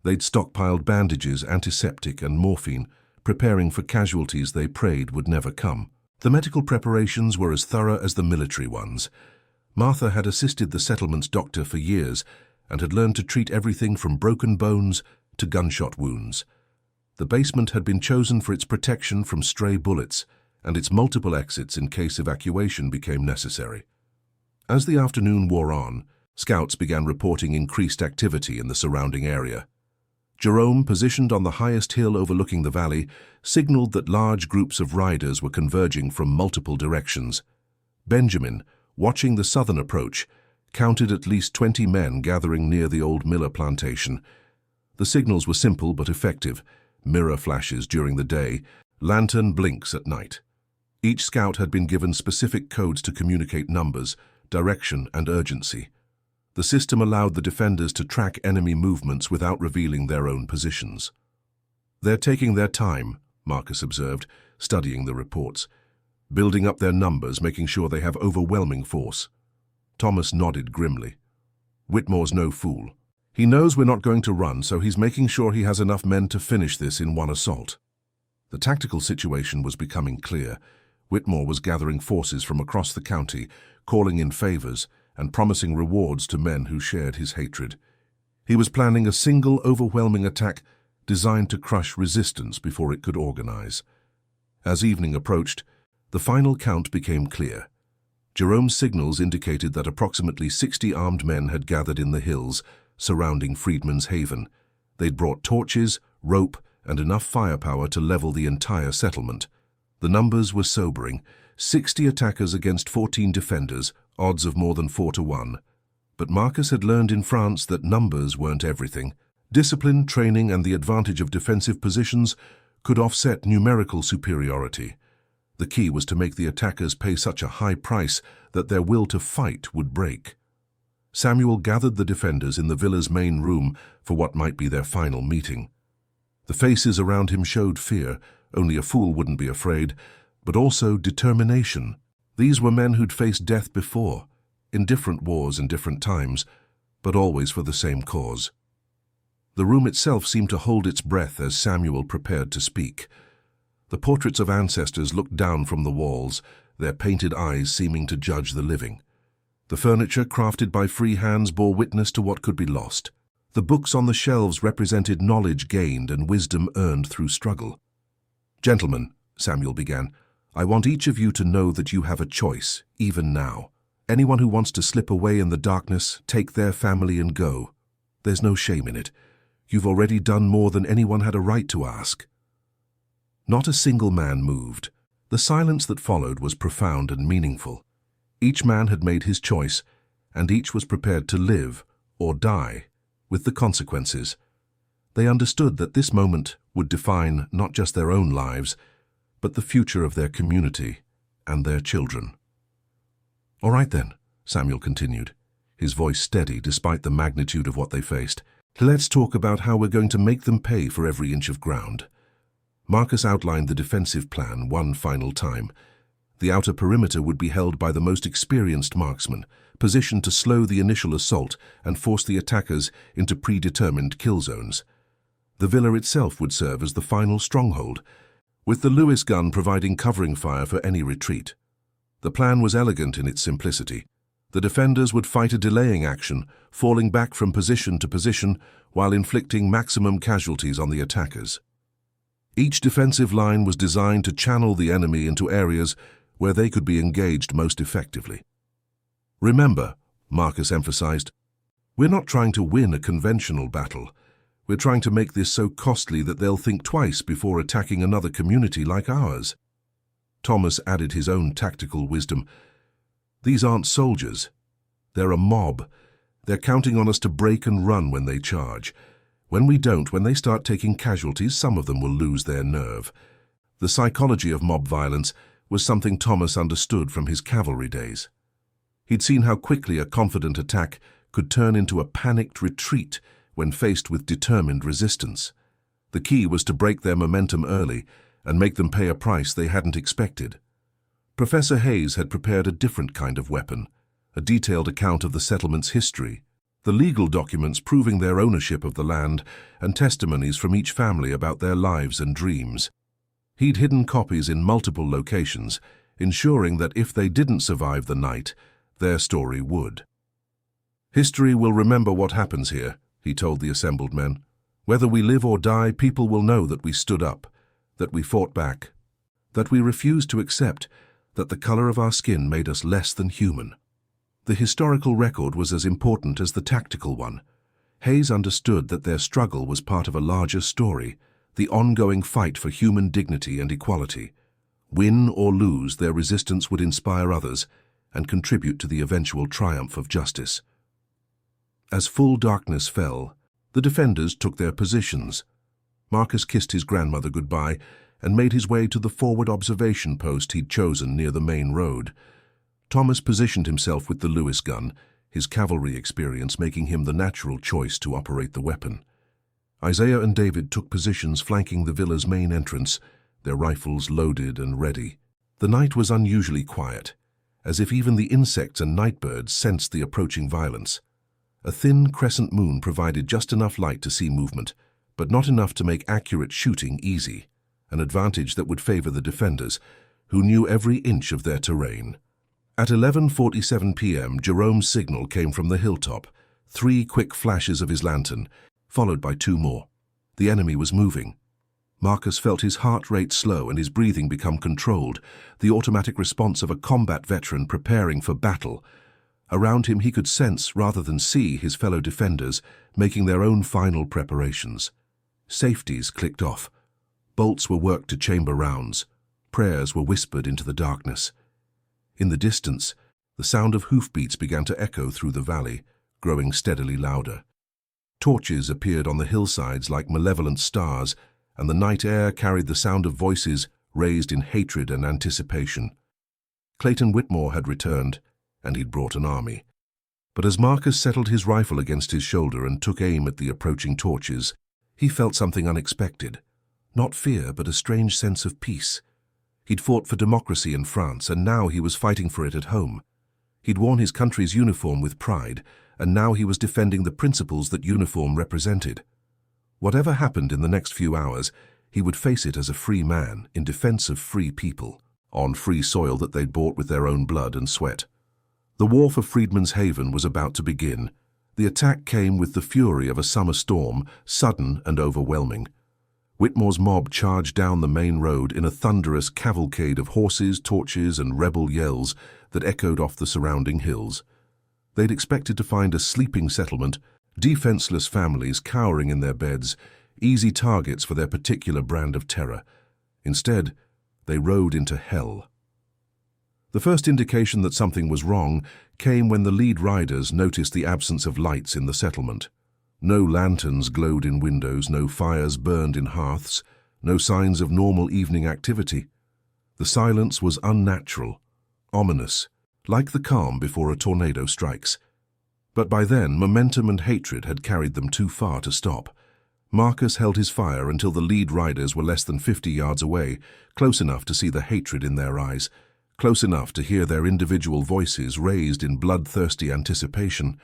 They'd stockpiled bandages, antiseptic, and morphine, preparing for casualties they prayed would never come. The medical preparations were as thorough as the military ones. Martha had assisted the settlement's doctor for years and had learned to treat everything from broken bones to gunshot wounds. The basement had been chosen for its protection from stray bullets and its multiple exits in case evacuation became necessary. As the afternoon wore on, scouts began reporting increased activity in the surrounding area. Jerome, positioned on the highest hill overlooking the valley, signaled that large groups of riders were converging from multiple directions. Benjamin, watching the southern approach, counted at least 20 men gathering near the old Miller plantation. The signals were simple but effective: mirror flashes during the day, lantern blinks at night. Each scout had been given specific codes to communicate numbers, direction, and urgency. The system allowed the defenders to track enemy movements without revealing their own positions. "They're taking their time," Marcus observed, studying the reports. "Building up their numbers, making sure they have overwhelming force." Thomas nodded grimly. "Whitmore's no fool. He knows we're not going to run, so he's making sure he has enough men to finish this in one assault." The tactical situation was becoming clear. Whitmore was gathering forces from across the county, calling in favors, and promising rewards to men who shared his hatred. He was planning a single overwhelming attack designed to crush resistance before it could organize. As evening approached, the final count became clear. Jerome's signals indicated that approximately 60 armed men had gathered in the hills surrounding Freedman's haven. They'd brought torches, rope, and enough firepower to level the entire settlement. The numbers were sobering: 60 attackers against 14 defenders, odds of more than 4 to 1. But Marcus had learned in France that numbers weren't everything. Discipline, training, and the advantage of defensive positions could offset numerical superiority. The key was to make the attackers pay such a high price that their will to fight would break. Samuel gathered the defenders in the villa's main room for what might be their final meeting. The faces around him showed fear. Only a fool wouldn't be afraid, but also determination. These were men who'd faced death before, in different wars and different times, but always for the same cause. The room itself seemed to hold its breath as Samuel prepared to speak. The portraits of ancestors looked down from the walls, their painted eyes seeming to judge the living. The furniture, crafted by free hands, bore witness to what could be lost. The books on the shelves represented knowledge gained and wisdom earned through struggle. "Gentlemen," Samuel began, "I want each of you to know that you have a choice, even now. Anyone who wants to slip away in the darkness, take their family and go. There's no shame in it. You've already done more than anyone had a right to ask." Not a single man moved. The silence that followed was profound and meaningful. Each man had made his choice, and each was prepared to live or die with the consequences. They understood that this moment would define not just their own lives, but the future of their community and their children. "All right then," Samuel continued, his voice steady despite the magnitude of what they faced. "Let's talk about how we're going to make them pay for every inch of ground." Marcus outlined the defensive plan one final time. The outer perimeter would be held by the most experienced marksmen, positioned to slow the initial assault and force the attackers into predetermined kill zones. The villa itself would serve as the final stronghold, with the Lewis gun providing covering fire for any retreat. The plan was elegant in its simplicity. The defenders would fight a delaying action, falling back from position to position while inflicting maximum casualties on the attackers. Each defensive line was designed to channel the enemy into areas where they could be engaged most effectively. "Remember," Marcus emphasized, "we're not trying to win a conventional battle. We're trying to make this so costly that they'll think twice before attacking another community like ours." Thomas added his own tactical wisdom. "These aren't soldiers. They're a mob. They're counting on us to break and run when they charge. When we don't, when they start taking casualties, some of them will lose their nerve." The psychology of mob violence was something Thomas understood from his cavalry days. He'd seen how quickly a confident attack could turn into a panicked retreat when faced with determined resistance. The key was to break their momentum early and make them pay a price they hadn't expected. Professor Hayes had prepared a different kind of weapon, a detailed account of the settlement's history, the legal documents proving their ownership of the land, and testimonies from each family about their lives and dreams. He'd hidden copies in multiple locations, ensuring that if they didn't survive the night, their story would. "History will remember what happens here," he told the assembled men. "Whether we live or die, people will know that we stood up, that we fought back, that we refused to accept that the color of our skin made us less than human." The historical record was as important as the tactical one. Hayes understood that their struggle was part of a larger story, the ongoing fight for human dignity and equality. Win or lose, their resistance would inspire others and contribute to the eventual triumph of justice. As full darkness fell, the defenders took their positions. Marcus kissed his grandmother goodbye and made his way to the forward observation post he'd chosen near the main road. Thomas positioned himself with the Lewis gun, his cavalry experience making him the natural choice to operate the weapon. Isaiah and David took positions flanking the villa's main entrance, their rifles loaded and ready. The night was unusually quiet, as if even the insects and nightbirds sensed the approaching violence. A thin crescent moon provided just enough light to see movement, but not enough to make accurate shooting easy, an advantage that would favor the defenders, who knew every inch of their terrain. At 11:47 p.m., Jerome's signal came from the hilltop, 3 quick flashes of his lantern, followed by 2 more. The enemy was moving. Marcus felt his heart rate slow and his breathing become controlled, the automatic response of a combat veteran preparing for battle. Around him he could sense, rather than see, his fellow defenders making their own final preparations. Safeties clicked off. Bolts were worked to chamber rounds. Prayers were whispered into the darkness. In the distance, the sound of hoofbeats began to echo through the valley, growing steadily louder. Torches appeared on the hillsides like malevolent stars, and the night air carried the sound of voices raised in hatred and anticipation. Clayton Whitmore had returned, and he'd brought an army. But as Marcus settled his rifle against his shoulder and took aim at the approaching torches, he felt something unexpected. Not fear, but a strange sense of peace. He'd fought for democracy in France, and now he was fighting for it at home. He'd worn his country's uniform with pride, and now he was defending the principles that uniform represented. Whatever happened in the next few hours, he would face it as a free man, in defense of free people, on free soil that they'd bought with their own blood and sweat. The war for Freedman's Haven was about to begin. The attack came with the fury of a summer storm, sudden and overwhelming. Whitmore's mob charged down the main road in a thunderous cavalcade of horses, torches, and rebel yells that echoed off the surrounding hills. They'd expected to find a sleeping settlement, defenseless families cowering in their beds, easy targets for their particular brand of terror. Instead, they rode into hell. The first indication that something was wrong came when the lead riders noticed the absence of lights in the settlement. No lanterns glowed in windows, no fires burned in hearths, no signs of normal evening activity. The silence was unnatural, ominous, like the calm before a tornado strikes. But by then, momentum and hatred had carried them too far to stop. Marcus held his fire until the lead riders were less than 50 yards away, close enough to see the hatred in their eyes, close enough to hear their individual voices raised in bloodthirsty anticipation.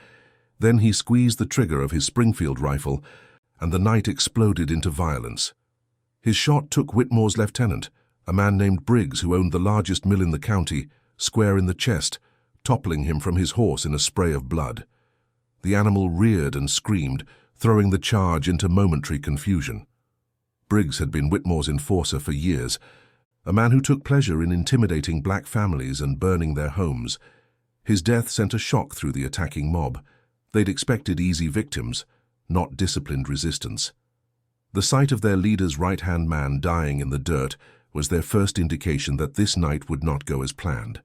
Then he squeezed the trigger of his Springfield rifle, and the night exploded into violence. His shot took Whitmore's lieutenant, a man named Briggs who owned the largest mill in the county, square in the chest, toppling him from his horse in a spray of blood. The animal reared and screamed, throwing the charge into momentary confusion. Briggs had been Whitmore's enforcer for years, a man who took pleasure in intimidating black families and burning their homes. His death sent a shock through the attacking mob. They'd expected easy victims, not disciplined resistance. The sight of their leader's right-hand man dying in the dirt was their first indication that this night would not go as planned.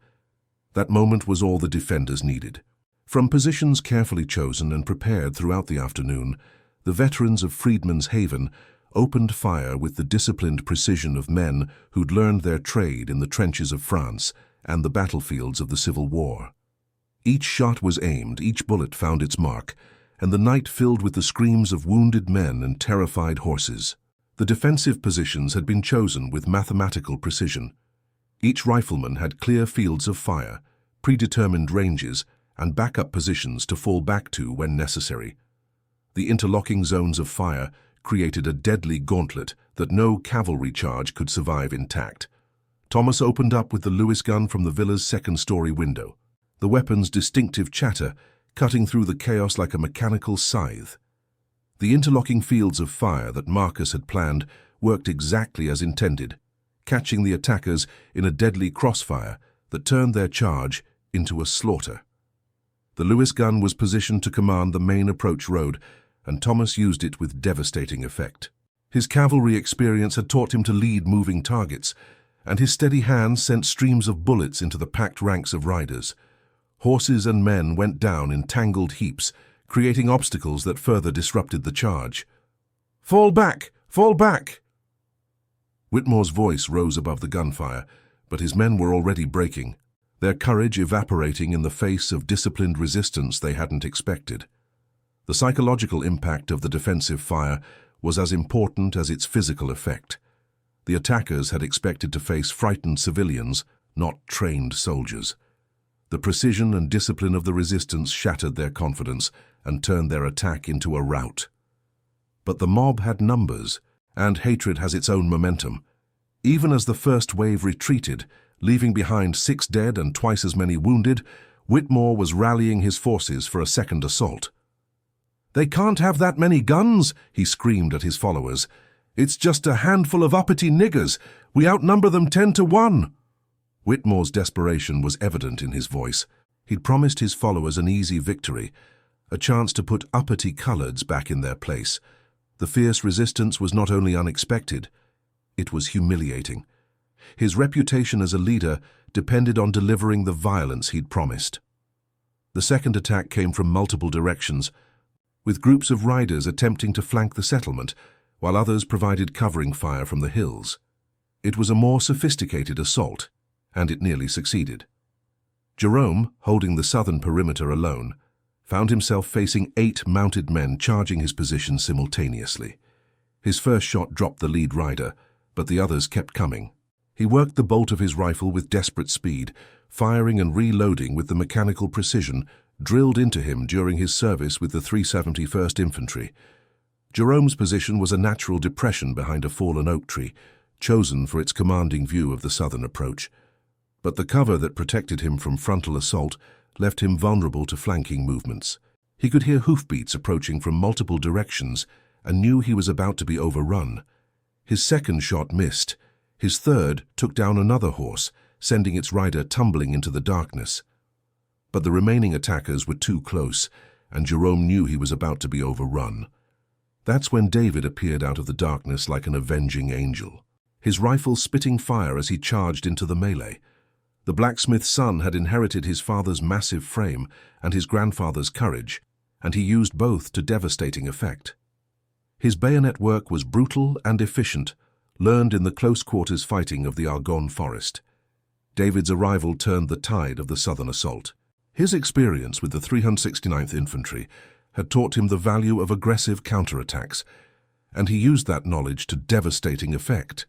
That moment was all the defenders needed. From positions carefully chosen and prepared throughout the afternoon, the veterans of Freedman's Haven opened fire with the disciplined precision of men who'd learned their trade in the trenches of France and the battlefields of the Civil War. Each shot was aimed, each bullet found its mark, and the night filled with the screams of wounded men and terrified horses. The defensive positions had been chosen with mathematical precision. Each rifleman had clear fields of fire, predetermined ranges, and backup positions to fall back to when necessary. The interlocking zones of fire created a deadly gauntlet that no cavalry charge could survive intact. Thomas opened up with the Lewis gun from the villa's second-story window, the weapon's distinctive chatter cutting through the chaos like a mechanical scythe. The interlocking fields of fire that Marcus had planned worked exactly as intended, catching the attackers in a deadly crossfire that turned their charge into a slaughter. The Lewis gun was positioned to command the main approach road, and Thomas used it with devastating effect. His cavalry experience had taught him to lead moving targets, and his steady hands sent streams of bullets into the packed ranks of riders. Horses and men went down in tangled heaps, creating obstacles that further disrupted the charge. "Fall back! Fall back!" Whitmore's voice rose above the gunfire, but his men were already breaking, their courage evaporating in the face of disciplined resistance they hadn't expected. The psychological impact of the defensive fire was as important as its physical effect. The attackers had expected to face frightened civilians, not trained soldiers. The precision and discipline of the resistance shattered their confidence and turned their attack into a rout. But the mob had numbers, and hatred has its own momentum. Even as the first wave retreated, Leaving behind 6 dead and twice as many wounded, Whitmore was rallying his forces for a second assault. "They can't have that many guns," he screamed at his followers. "It's just a handful of uppity niggers. We outnumber them 10 to 1. Whitmore's desperation was evident in his voice. He'd promised his followers an easy victory, a chance to put uppity coloreds back in their place. The fierce resistance was not only unexpected, it was humiliating. His reputation as a leader depended on delivering the violence he'd promised. The second attack came from multiple directions, with groups of riders attempting to flank the settlement, while others provided covering fire from the hills. It was a more sophisticated assault, and it nearly succeeded. Jerome, holding the southern perimeter alone, found himself facing 8 mounted men charging his position simultaneously. His first shot dropped the lead rider, but the others kept coming. He worked the bolt of his rifle with desperate speed, firing and reloading with the mechanical precision drilled into him during his service with the 371st Infantry. Jerome's position was a natural depression behind a fallen oak tree, chosen for its commanding view of the southern approach. But the cover that protected him from frontal assault left him vulnerable to flanking movements. He could hear hoofbeats approaching from multiple directions and knew he was about to be overrun. His second shot missed. His third took down another horse, sending its rider tumbling into the darkness. But the remaining attackers were too close, and Jerome knew he was about to be overrun. That's when David appeared out of the darkness like an avenging angel, his rifle spitting fire as he charged into the melee. The blacksmith's son had inherited his father's massive frame and his grandfather's courage, and he used both to devastating effect. His bayonet work was brutal and efficient, learned in the close-quarters fighting of the Argonne Forest. David's arrival turned the tide of the southern assault. His experience with the 369th Infantry had taught him the value of aggressive counterattacks, and he used that knowledge to devastating effect.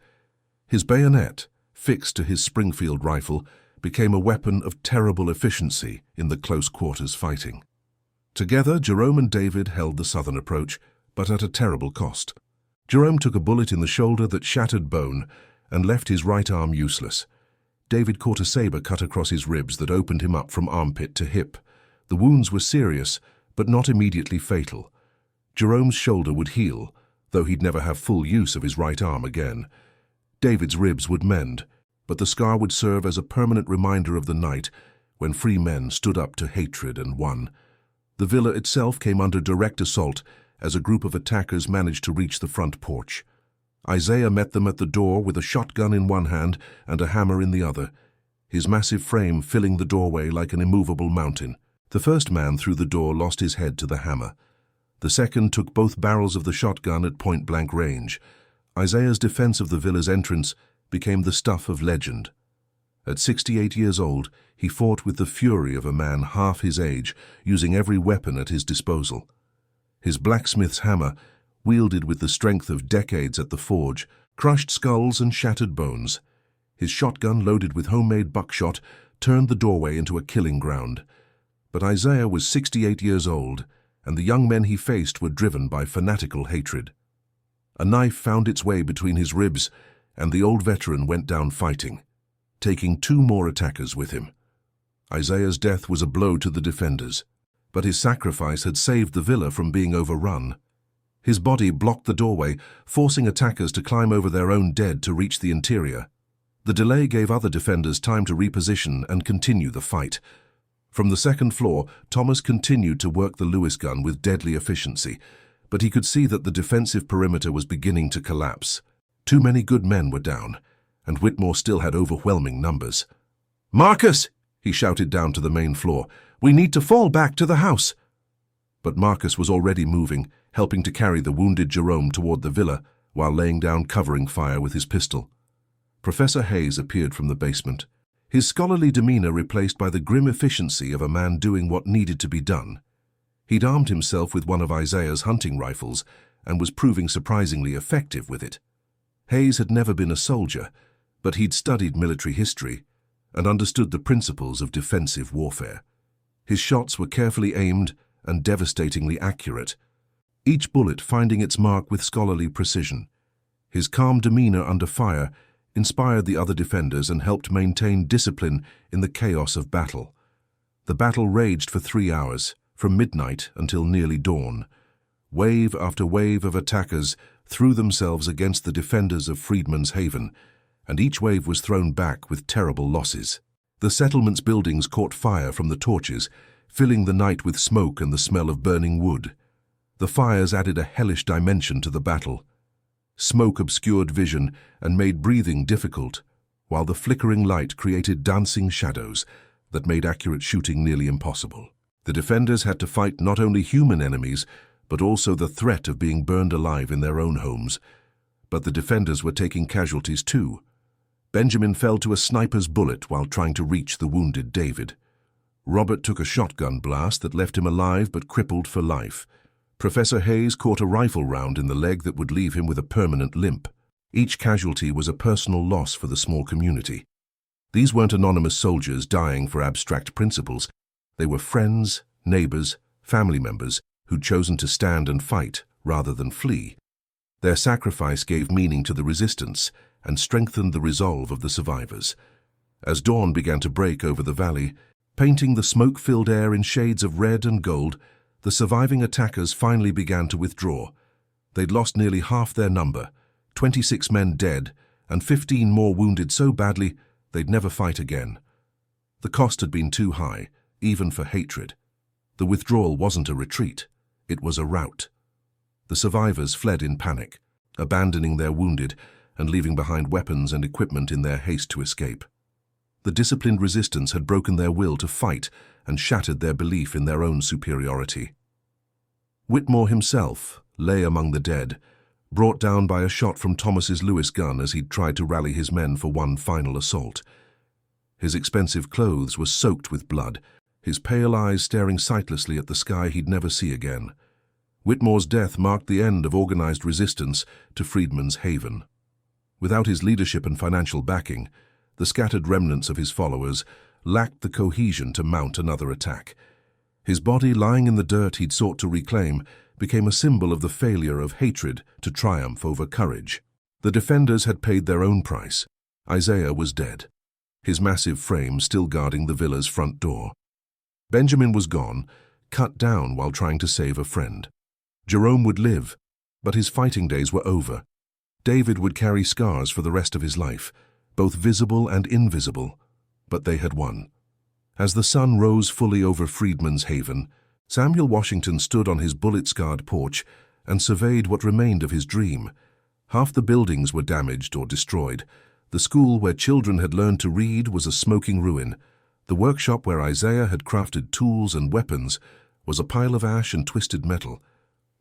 His bayonet, fixed to his Springfield rifle, became a weapon of terrible efficiency in the close-quarters fighting. Together, Jerome and David held the southern approach, but at a terrible cost. Jerome took a bullet in the shoulder that shattered bone and left his right arm useless. David caught a saber cut across his ribs that opened him up from armpit to hip. The wounds were serious, but not immediately fatal. Jerome's shoulder would heal, though he'd never have full use of his right arm again. David's ribs would mend, but the scar would serve as a permanent reminder of the night when free men stood up to hatred and won. The villa itself came under direct assault as a group of attackers managed to reach the front porch. Isaiah met them at the door with a shotgun in one hand and a hammer in the other, his massive frame filling the doorway like an immovable mountain. The first man through the door lost his head to the hammer. The second took both barrels of the shotgun at point-blank range. Isaiah's defense of the villa's entrance became the stuff of legend. At 68 years old, he fought with the fury of a man half his age, using every weapon at his disposal. His blacksmith's hammer, wielded with the strength of decades at the forge, crushed skulls and shattered bones. His shotgun, loaded with homemade buckshot, turned the doorway into a killing ground. But Isaiah was 68 years old, and the young men he faced were driven by fanatical hatred. A knife found its way between his ribs, and the old veteran went down fighting, taking 2 more attackers with him. Isaiah's death was a blow to the defenders, but his sacrifice had saved the villa from being overrun. His body blocked the doorway, forcing attackers to climb over their own dead to reach the interior. The delay gave other defenders time to reposition and continue the fight. From the second floor, Thomas continued to work the Lewis gun with deadly efficiency, but he could see that the defensive perimeter was beginning to collapse. Too many good men were down, and Whitmore still had overwhelming numbers. "Marcus!" he shouted down to the main floor. "We need to fall back to the house." But Marcus was already moving, helping to carry the wounded Jerome toward the villa while laying down covering fire with his pistol. Professor Hayes appeared from the basement, his scholarly demeanor replaced by the grim efficiency of a man doing what needed to be done. He'd armed himself with one of Isaiah's hunting rifles and was proving surprisingly effective with it. Hayes had never been a soldier, but he'd studied military history and understood the principles of defensive warfare. His shots were carefully aimed and devastatingly accurate, each bullet finding its mark with scholarly precision. His calm demeanor under fire inspired the other defenders and helped maintain discipline in the chaos of battle. The battle raged for 3 hours, from midnight until nearly dawn. Wave after wave of attackers threw themselves against the defenders of Freedman's Haven, and each wave was thrown back with terrible losses. The settlement's buildings caught fire from the torches, filling the night with smoke and the smell of burning wood. The fires added a hellish dimension to the battle. Smoke obscured vision and made breathing difficult, while the flickering light created dancing shadows that made accurate shooting nearly impossible. The defenders had to fight not only human enemies, but also the threat of being burned alive in their own homes. But the defenders were taking casualties too. Benjamin fell to a sniper's bullet while trying to reach the wounded David. Robert took a shotgun blast that left him alive but crippled for life. Professor Hayes caught a rifle round in the leg that would leave him with a permanent limp. Each casualty was a personal loss for the small community. These weren't anonymous soldiers dying for abstract principles. They were friends, neighbors, family members who'd chosen to stand and fight rather than flee. Their sacrifice gave meaning to the resistance and strengthened the resolve of the survivors. As dawn began to break over the valley, painting the smoke-filled air in shades of red and gold, the surviving attackers finally began to withdraw. They'd lost nearly half their number, 26 men dead, and 15 more wounded so badly they'd never fight again. The cost had been too high, even for hatred. The withdrawal wasn't a retreat, it was a rout. The survivors fled in panic, abandoning their wounded and leaving behind weapons and equipment in their haste to escape. The disciplined resistance had broken their will to fight and shattered their belief in their own superiority. Whitmore himself lay among the dead, brought down by a shot from Thomas's Lewis gun as he'd tried to rally his men for one final assault. His expensive clothes were soaked with blood, his pale eyes staring sightlessly at the sky he'd never see again. Whitmore's death marked the end of organized resistance to Freedman's Haven. Without his leadership and financial backing, the scattered remnants of his followers lacked the cohesion to mount another attack. His body, lying in the dirt he'd sought to reclaim, became a symbol of the failure of hatred to triumph over courage. The defenders had paid their own price. Isaiah was dead, his massive frame still guarding the villa's front door. Benjamin was gone, cut down while trying to save a friend. Jerome would live, but his fighting days were over. David would carry scars for the rest of his life, both visible and invisible, but they had won. As the sun rose fully over Freedman's Haven, Samuel Washington stood on his bullet-scarred porch and surveyed what remained of his dream. Half the buildings were damaged or destroyed. The school where children had learned to read was a smoking ruin. The workshop where Isaiah had crafted tools and weapons was a pile of ash and twisted metal.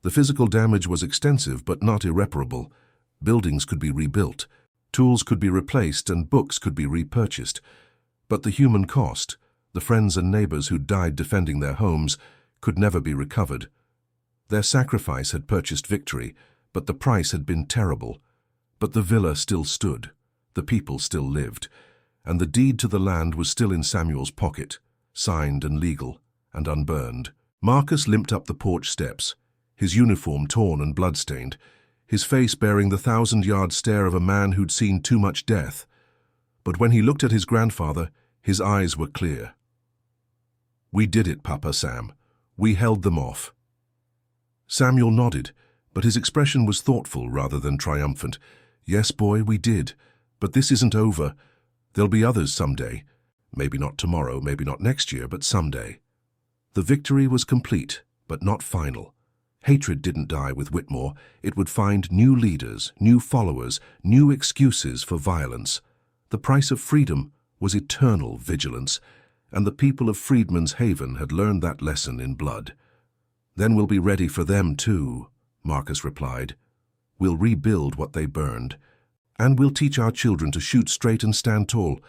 The physical damage was extensive but not irreparable. Buildings could be rebuilt, tools could be replaced, and books could be repurchased. But the human cost, the friends and neighbors who died defending their homes, could never be recovered. Their sacrifice had purchased victory, but the price had been terrible. But the villa still stood, the people still lived, and the deed to the land was still in Samuel's pocket, signed and legal, and unburned. Marcus limped up the porch steps, his uniform torn and blood-stained, his face bearing the 1,000-yard stare of a man who'd seen too much death. But when he looked at his grandfather, his eyes were clear. "We did it, Papa Sam. We held them off." Samuel nodded, but his expression was thoughtful rather than triumphant. "Yes, boy, we did. But this isn't over. There'll be others someday. Maybe not tomorrow, maybe not next year, but someday." The victory was complete, but not final. Hatred didn't die with Whitmore. It would find new leaders, new followers, new excuses for violence. The price of freedom was eternal vigilance, and the people of Freedman's Haven had learned that lesson in blood. "Then we'll be ready for them too," Marcus replied. "We'll rebuild what they burned, and we'll teach our children to shoot straight and stand tall.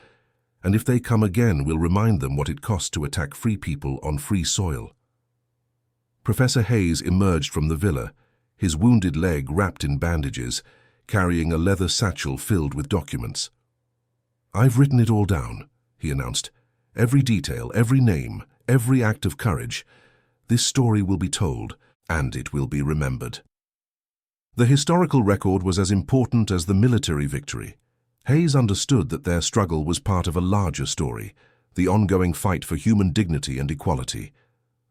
And if they come again, we'll remind them what it costs to attack free people on free soil." Professor Hayes emerged from the villa, his wounded leg wrapped in bandages, carrying a leather satchel filled with documents. "I've written it all down," he announced. "Every detail, every name, every act of courage. This story will be told, and it will be remembered." The historical record was as important as the military victory. Hayes understood that their struggle was part of a larger story, the ongoing fight for human dignity and equality.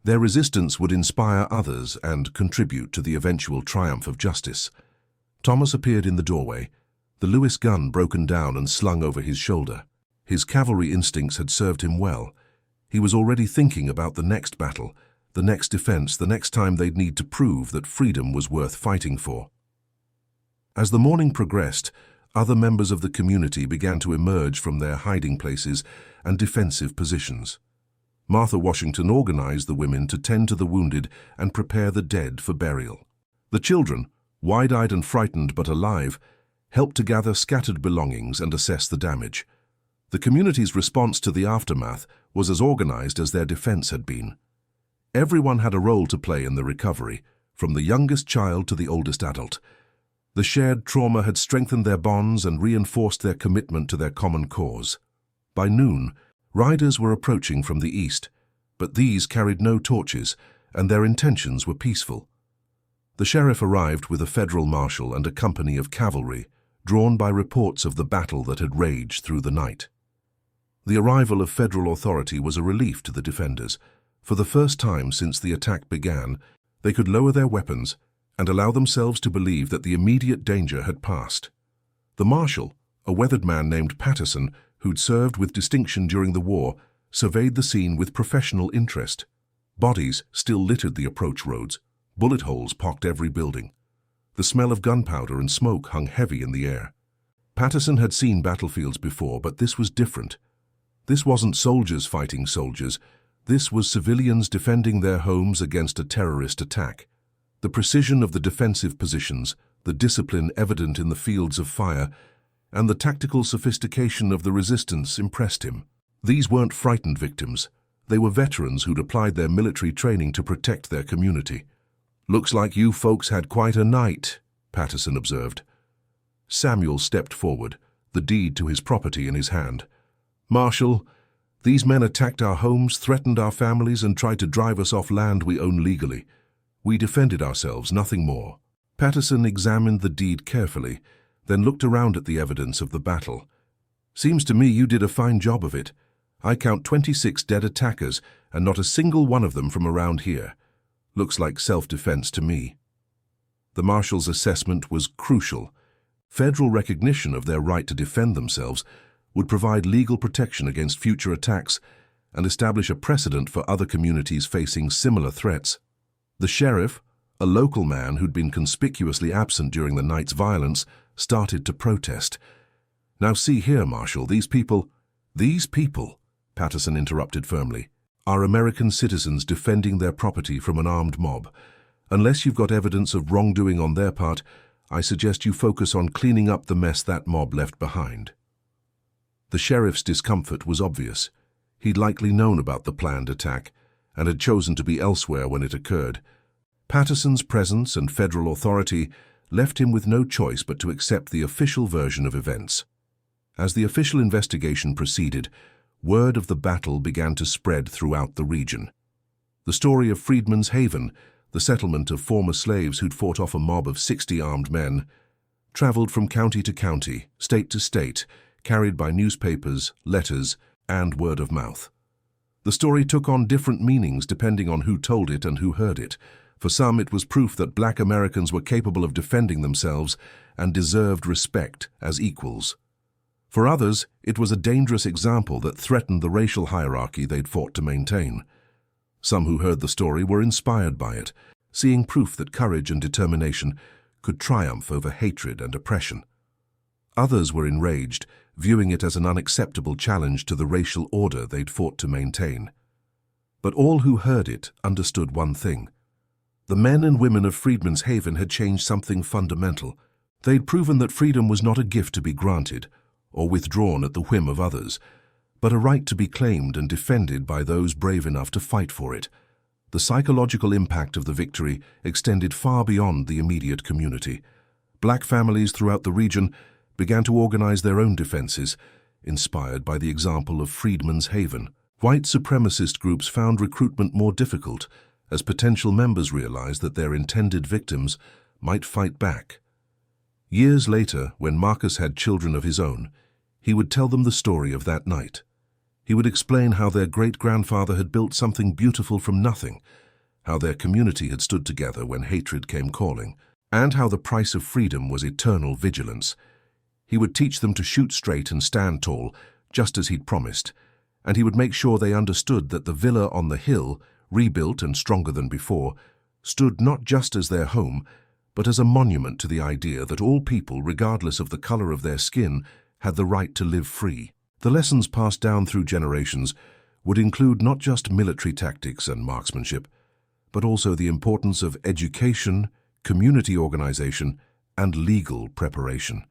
Their resistance would inspire others and contribute to the eventual triumph of justice. Thomas appeared in the doorway, the Lewis gun broken down and slung over his shoulder. His cavalry instincts had served him well. He was already thinking about the next battle, the next defense, the next time they'd need to prove that freedom was worth fighting for. As the morning progressed, other members of the community began to emerge from their hiding places and defensive positions. Martha Washington organized the women to tend to the wounded and prepare the dead for burial. The children, wide-eyed and frightened but alive, helped to gather scattered belongings and assess the damage. The community's response to the aftermath was as organized as their defense had been. Everyone had a role to play in the recovery, from the youngest child to the oldest adult. The shared trauma had strengthened their bonds and reinforced their commitment to their common cause. By noon, riders were approaching from the east, but these carried no torches, and their intentions were peaceful. The sheriff arrived with a federal marshal and a company of cavalry, drawn by reports of the battle that had raged through the night. The arrival of federal authority was a relief to the defenders. For the first time since the attack began, they could lower their weapons and allow themselves to believe that the immediate danger had passed. The marshal, a weathered man named Patterson, who'd served with distinction during the war, surveyed the scene with professional interest. Bodies still littered the approach roads. Bullet holes pocked every building. The smell of gunpowder and smoke hung heavy in the air. Patterson had seen battlefields before, but this was different. This wasn't soldiers fighting soldiers. This was civilians defending their homes against a terrorist attack. The precision of the defensive positions, the discipline evident in the fields of fire, and the tactical sophistication of the resistance impressed him. These weren't frightened victims. They were veterans who'd applied their military training to protect their community. "Looks like you folks had quite a night," Patterson observed. Samuel stepped forward, the deed to his property in his hand. "Marshal, these men attacked our homes, threatened our families, and tried to drive us off land we own legally. We defended ourselves, nothing more." Patterson examined the deed carefully, then looked around at the evidence of the battle. "Seems to me you did a fine job of it. I count 26 dead attackers, and not a single one of them from around here. Looks like self-defense to me." The marshal's assessment was crucial. Federal recognition of their right to defend themselves would provide legal protection against future attacks and establish a precedent for other communities facing similar threats. The sheriff, a local man who'd been conspicuously absent during the night's violence, started to protest. "Now see here, Marshal, these people, Patterson interrupted firmly, are American citizens defending their property from an armed mob. Unless you've got evidence of wrongdoing on their part, I suggest you focus on cleaning up the mess that mob left behind." The sheriff's discomfort was obvious. He'd likely known about the planned attack and had chosen to be elsewhere when it occurred. Patterson's presence and federal authority left him with no choice but to accept the official version of events. As the official investigation proceeded, word of the battle began to spread throughout the region. The story of Freedman's Haven, the settlement of former slaves who'd fought off a mob of 60 armed men, traveled from county to county, state to state, carried by newspapers, letters, and word of mouth. The story took on different meanings depending on who told it and who heard it. For some, it was proof that Black Americans were capable of defending themselves and deserved respect as equals. For others, it was a dangerous example that threatened the racial hierarchy they'd fought to maintain. Some who heard the story were inspired by it, seeing proof that courage and determination could triumph over hatred and oppression. Others were enraged, viewing it as an unacceptable challenge to the racial order they'd fought to maintain. But all who heard it understood one thing. The men and women of Freedman's Haven had changed something fundamental. They'd proven that freedom was not a gift to be granted or withdrawn at the whim of others, but a right to be claimed and defended by those brave enough to fight for it. The psychological impact of the victory extended far beyond the immediate community. Black families throughout the region began to organize their own defenses, inspired by the example of Freedman's Haven. White supremacist groups found recruitment more difficult as potential members realized that their intended victims might fight back. Years later, when Marcus had children of his own, He would tell them the story of that night. He would explain how their great-grandfather had built something beautiful from nothing, how their community had stood together when hatred came calling, and how the price of freedom was eternal vigilance. He would teach them to shoot straight and stand tall, just as he'd promised, and he would make sure they understood that the villa on the hill, rebuilt and stronger than before, stood not just as their home, but as a monument to the idea that all people, regardless of the color of their skin, had the right to live free. The lessons passed down through generations would include not just military tactics and marksmanship, but also the importance of education, community organization, and legal preparation.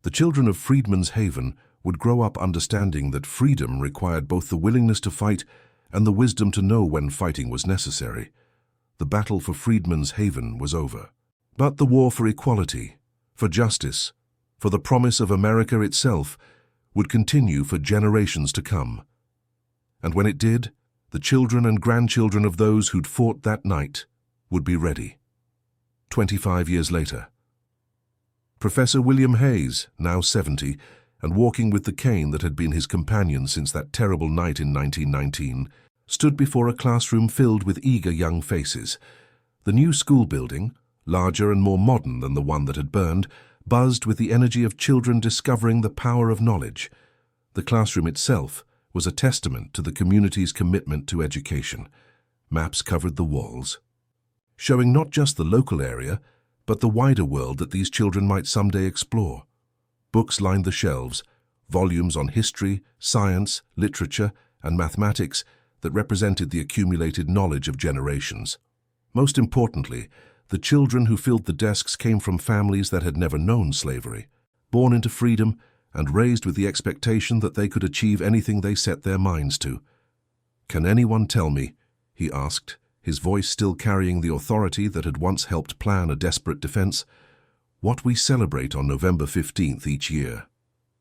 The children of Freedman's Haven would grow up understanding that freedom required both the willingness to fight and the wisdom to know when fighting was necessary. The battle for Freedman's Haven was over. But the war for equality, for justice, for the promise of America itself, would continue for generations to come. And when it did, the children and grandchildren of those who'd fought that night would be ready. 25 years later. Professor William Hayes, now 70, and walking with the cane that had been his companion since that terrible night in 1919, stood before a classroom filled with eager young faces. The new school building, larger and more modern than the one that had burned, buzzed with the energy of children discovering the power of knowledge. The classroom itself was a testament to the community's commitment to education. Maps covered the walls, showing not just the local area, but the wider world that these children might someday explore. Books lined the shelves, volumes on history, science, literature, and mathematics that represented the accumulated knowledge of generations. Most importantly, the children who filled the desks came from families that had never known slavery, born into freedom and raised with the expectation that they could achieve anything they set their minds to. "Can anyone tell me," he asked, his voice still carrying the authority that had once helped plan a desperate defense, "what we celebrate on November 15th each year?"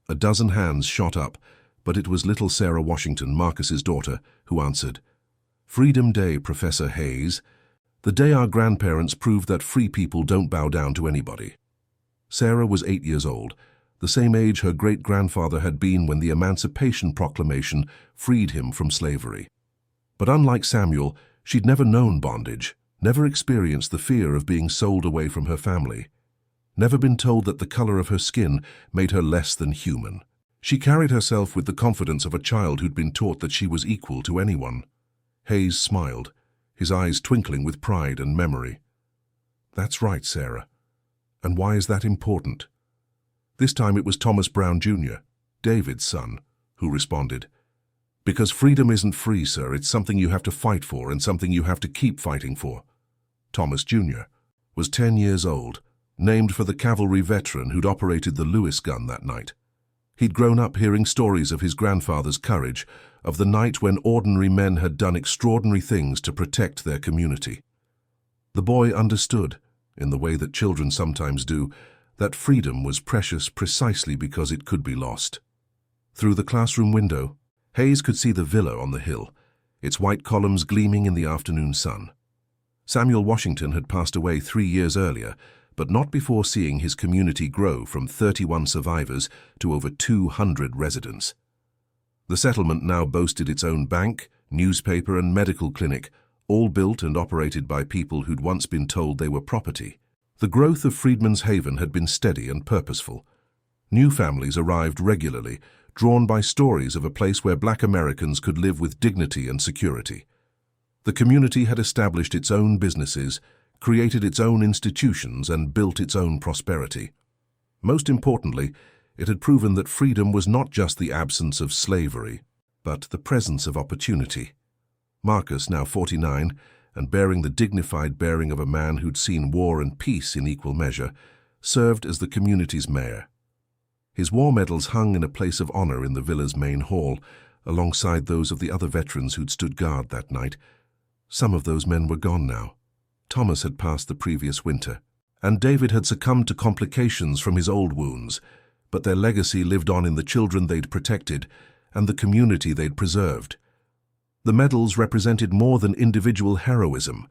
A dozen hands shot up, but it was little Sarah Washington, Marcus's daughter, who answered, "Freedom Day, Professor Hayes. The day our grandparents proved that free people don't bow down to anybody." Sarah was 8 years old, the same age her great-grandfather had been when the Emancipation Proclamation freed him from slavery. But unlike Samuel, she'd never known bondage, never experienced the fear of being sold away from her family, never been told that the color of her skin made her less than human. She carried herself with the confidence of a child who'd been taught that she was equal to anyone. Hayes smiled, his eyes twinkling with pride and memory. "That's right, Sarah. And why is that important?" This time it was Thomas Brown, Jr., David's son, who responded, "Because freedom isn't free, sir. It's something you have to fight for and something you have to keep fighting for." Thomas, Jr., was 10 years old, named for the cavalry veteran who'd operated the Lewis gun that night. He'd grown up hearing stories of his grandfather's courage, of the night when ordinary men had done extraordinary things to protect their community. The boy understood, in the way that children sometimes do, that freedom was precious precisely because it could be lost. Through the classroom window, Hayes could see the villa on the hill, its white columns gleaming in the afternoon sun. Samuel Washington had passed away 3 years earlier, but not before seeing his community grow from 31 survivors to over 200 residents. The settlement now boasted its own bank, newspaper, and medical clinic, all built and operated by people who'd once been told they were property. The growth of Freedman's Haven had been steady and purposeful. New families arrived regularly, drawn by stories of a place where Black Americans could live with dignity and security. The community had established its own businesses, created its own institutions, and built its own prosperity. Most importantly, it had proven that freedom was not just the absence of slavery, but the presence of opportunity. Marcus, now 49, and bearing the dignified bearing of a man who'd seen war and peace in equal measure, served as the community's mayor. His war medals hung in a place of honor in the villa's main hall, alongside those of the other veterans who'd stood guard that night. Some of those men were gone now. Thomas had passed the previous winter, and David had succumbed to complications from his old wounds, but their legacy lived on in the children they'd protected and the community they'd preserved. The medals represented more than individual heroism.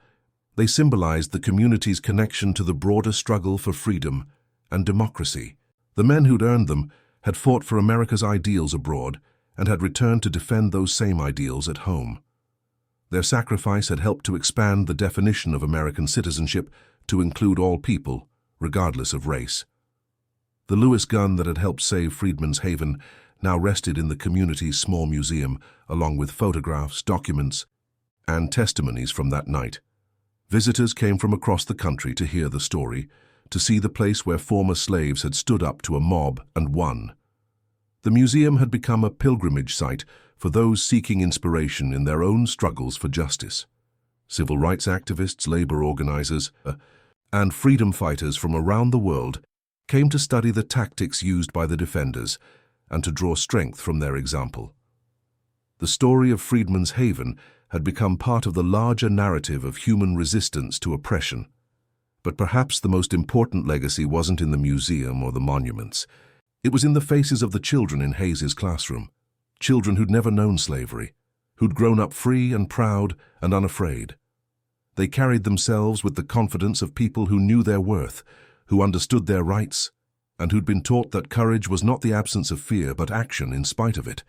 They symbolized the community's connection to the broader struggle for freedom and democracy. The men who'd earned them had fought for America's ideals abroad and had returned to defend those same ideals at home. Their sacrifice had helped to expand the definition of American citizenship to include all people, regardless of race. The Lewis gun that had helped save Freedman's Haven now rested in the community's small museum, along with photographs, documents, and testimonies from that night. Visitors came from across the country to hear the story, to see the place where former slaves had stood up to a mob and won. The museum had become a pilgrimage site for those seeking inspiration in their own struggles for justice. Civil rights activists, labor organizers, and freedom fighters from around the world came to study the tactics used by the defenders and to draw strength from their example. The story of Freedman's Haven had become part of the larger narrative of human resistance to oppression. But perhaps the most important legacy wasn't in the museum or the monuments. It was in the faces of the children in Hayes's classroom, children who'd never known slavery, who'd grown up free and proud and unafraid. They carried themselves with the confidence of people who knew their worth, who understood their rights, and who'd been taught that courage was not the absence of fear but action in spite of it.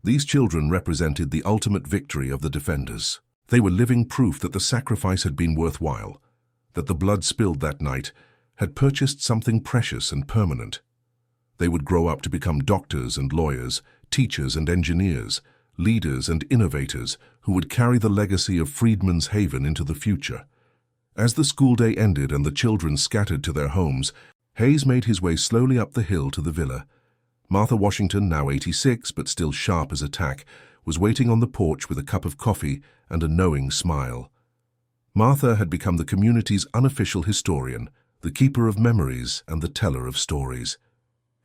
These children represented the ultimate victory of the defenders. They were living proof that the sacrifice had been worthwhile, that the blood spilled that night had purchased something precious and permanent. They would grow up to become doctors and lawyers, teachers and engineers, leaders and innovators who would carry the legacy of Freedman's Haven into the future. As the school day ended and the children scattered to their homes, Hayes made his way slowly up the hill to the villa. Martha Washington, now 86 but still sharp as a tack, was waiting on the porch with a cup of coffee and a knowing smile. Martha had become the community's unofficial historian, the keeper of memories and the teller of stories.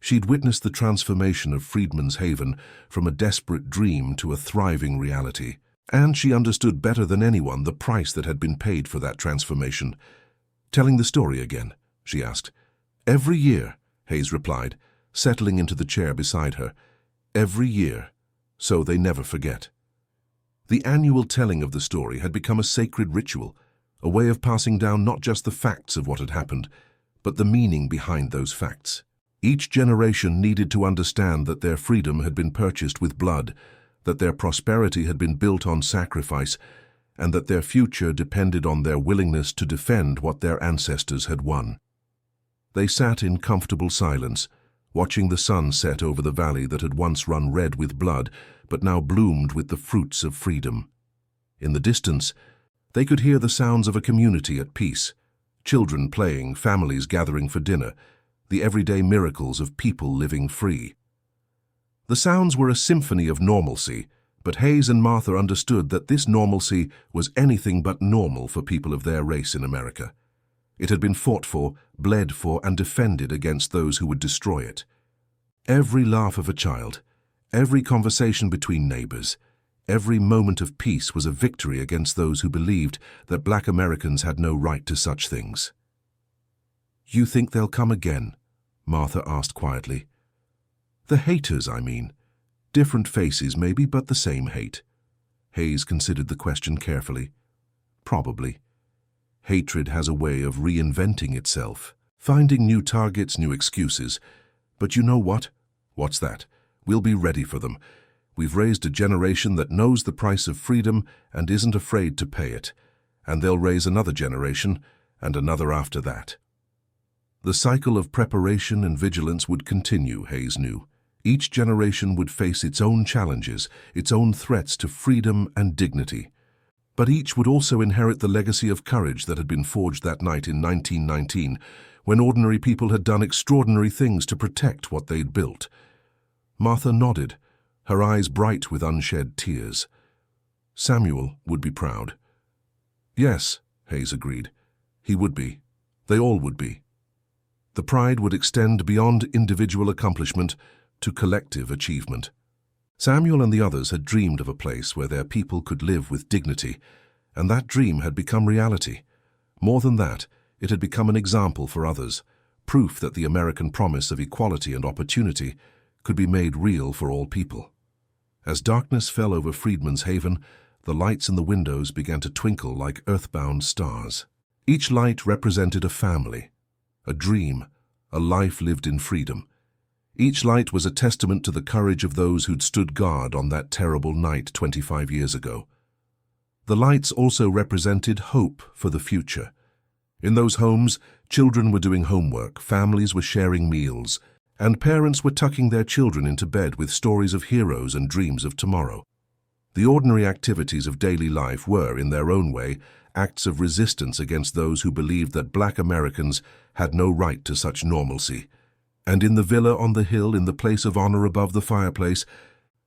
She'd witnessed the transformation of Freedman's Haven from a desperate dream to a thriving reality, and she understood better than anyone the price that had been paid for that transformation. "Telling the story again?" she asked. "Every year," Hayes replied, settling into the chair beside her. "Every year, so they never forget." The annual telling of the story had become a sacred ritual, a way of passing down not just the facts of what had happened, but the meaning behind those facts. Each generation needed to understand that their freedom had been purchased with blood, that their prosperity had been built on sacrifice, and that their future depended on their willingness to defend what their ancestors had won. They sat in comfortable silence, watching the sun set over the valley that had once run red with blood, but now bloomed with the fruits of freedom. In the distance, they could hear the sounds of a community at peace, children playing, families gathering for dinner, the everyday miracles of people living free. The sounds were a symphony of normalcy, but Hayes and Martha understood that this normalcy was anything but normal for people of their race in America. It had been fought for, bled for, and defended against those who would destroy it. Every laugh of a child, every conversation between neighbors, every moment of peace was a victory against those who believed that black Americans had no right to such things. "You think they'll come again?" Martha asked quietly. "The haters, I mean. Different faces maybe, but the same hate." Hayes considered the question carefully. "Probably. Hatred has a way of reinventing itself, finding new targets, new excuses. But you know what? What's that? We'll be ready for them. We've raised a generation that knows the price of freedom and isn't afraid to pay it. And they'll raise another generation, and another after that." The cycle of preparation and vigilance would continue, Hayes knew. Each generation would face its own challenges, its own threats to freedom and dignity. But each would also inherit the legacy of courage that had been forged that night in 1919, when ordinary people had done extraordinary things to protect what they'd built. Martha nodded, her eyes bright with unshed tears. Samuel would be proud. "Yes," Hayes agreed. "He would be. They all would be." The pride would extend beyond individual accomplishment to collective achievement. Samuel and the others had dreamed of a place where their people could live with dignity, and that dream had become reality. More than that, it had become an example for others, proof that the American promise of equality and opportunity could be made real for all people. As darkness fell over Freedman's Haven, the lights in the windows began to twinkle like earthbound stars. Each light represented a family, a dream, a life lived in freedom. Each light was a testament to the courage of those who'd stood guard on that terrible night 25 years ago. The lights also represented hope for the future. In those homes, children were doing homework, families were sharing meals, and parents were tucking their children into bed with stories of heroes and dreams of tomorrow. The ordinary activities of daily life were, in their own way, acts of resistance against those who believed that black Americans had no right to such normalcy. And in the villa on the hill, in the place of honor above the fireplace,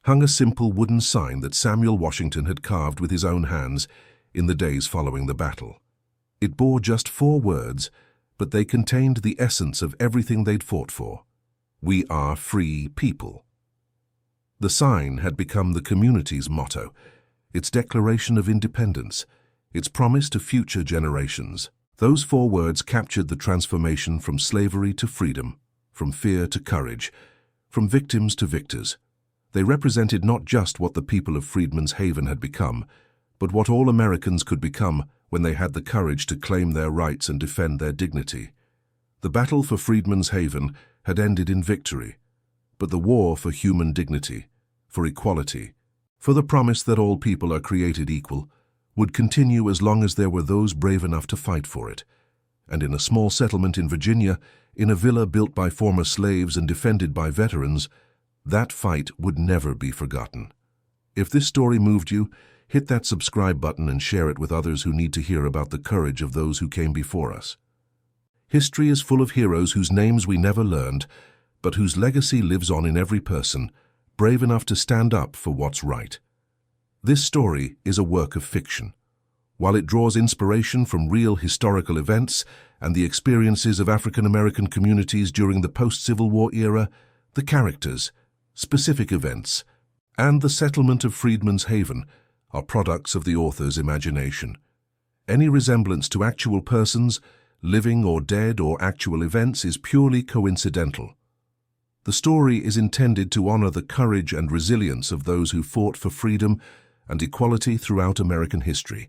hung a simple wooden sign that Samuel Washington had carved with his own hands in the days following the battle. It bore just 4 words, but they contained the essence of everything they'd fought for. "We are free people." The sign had become the community's motto, its declaration of independence, its promise to future generations. Those 4 words captured the transformation from slavery to freedom, from fear to courage, from victims to victors. They represented not just what the people of Freedman's Haven had become, but what all Americans could become when they had the courage to claim their rights and defend their dignity. The battle for Freedman's Haven had ended in victory, but the war for human dignity, for equality, for the promise that all people are created equal, would continue as long as there were those brave enough to fight for it. And in a small settlement in Virginia, in a villa built by former slaves and defended by veterans, that fight would never be forgotten. If this story moved you, hit that subscribe button and share it with others who need to hear about the courage of those who came before us. History is full of heroes whose names we never learned, but whose legacy lives on in every person, brave enough to stand up for what's right. This story is a work of fiction. While it draws inspiration from real historical events and the experiences of African American communities during the post-Civil War era, the characters, specific events, and the settlement of Freedman's Haven are products of the author's imagination. Any resemblance to actual persons, living or dead, or actual events is purely coincidental. The story is intended to honor the courage and resilience of those who fought for freedom and equality throughout American history,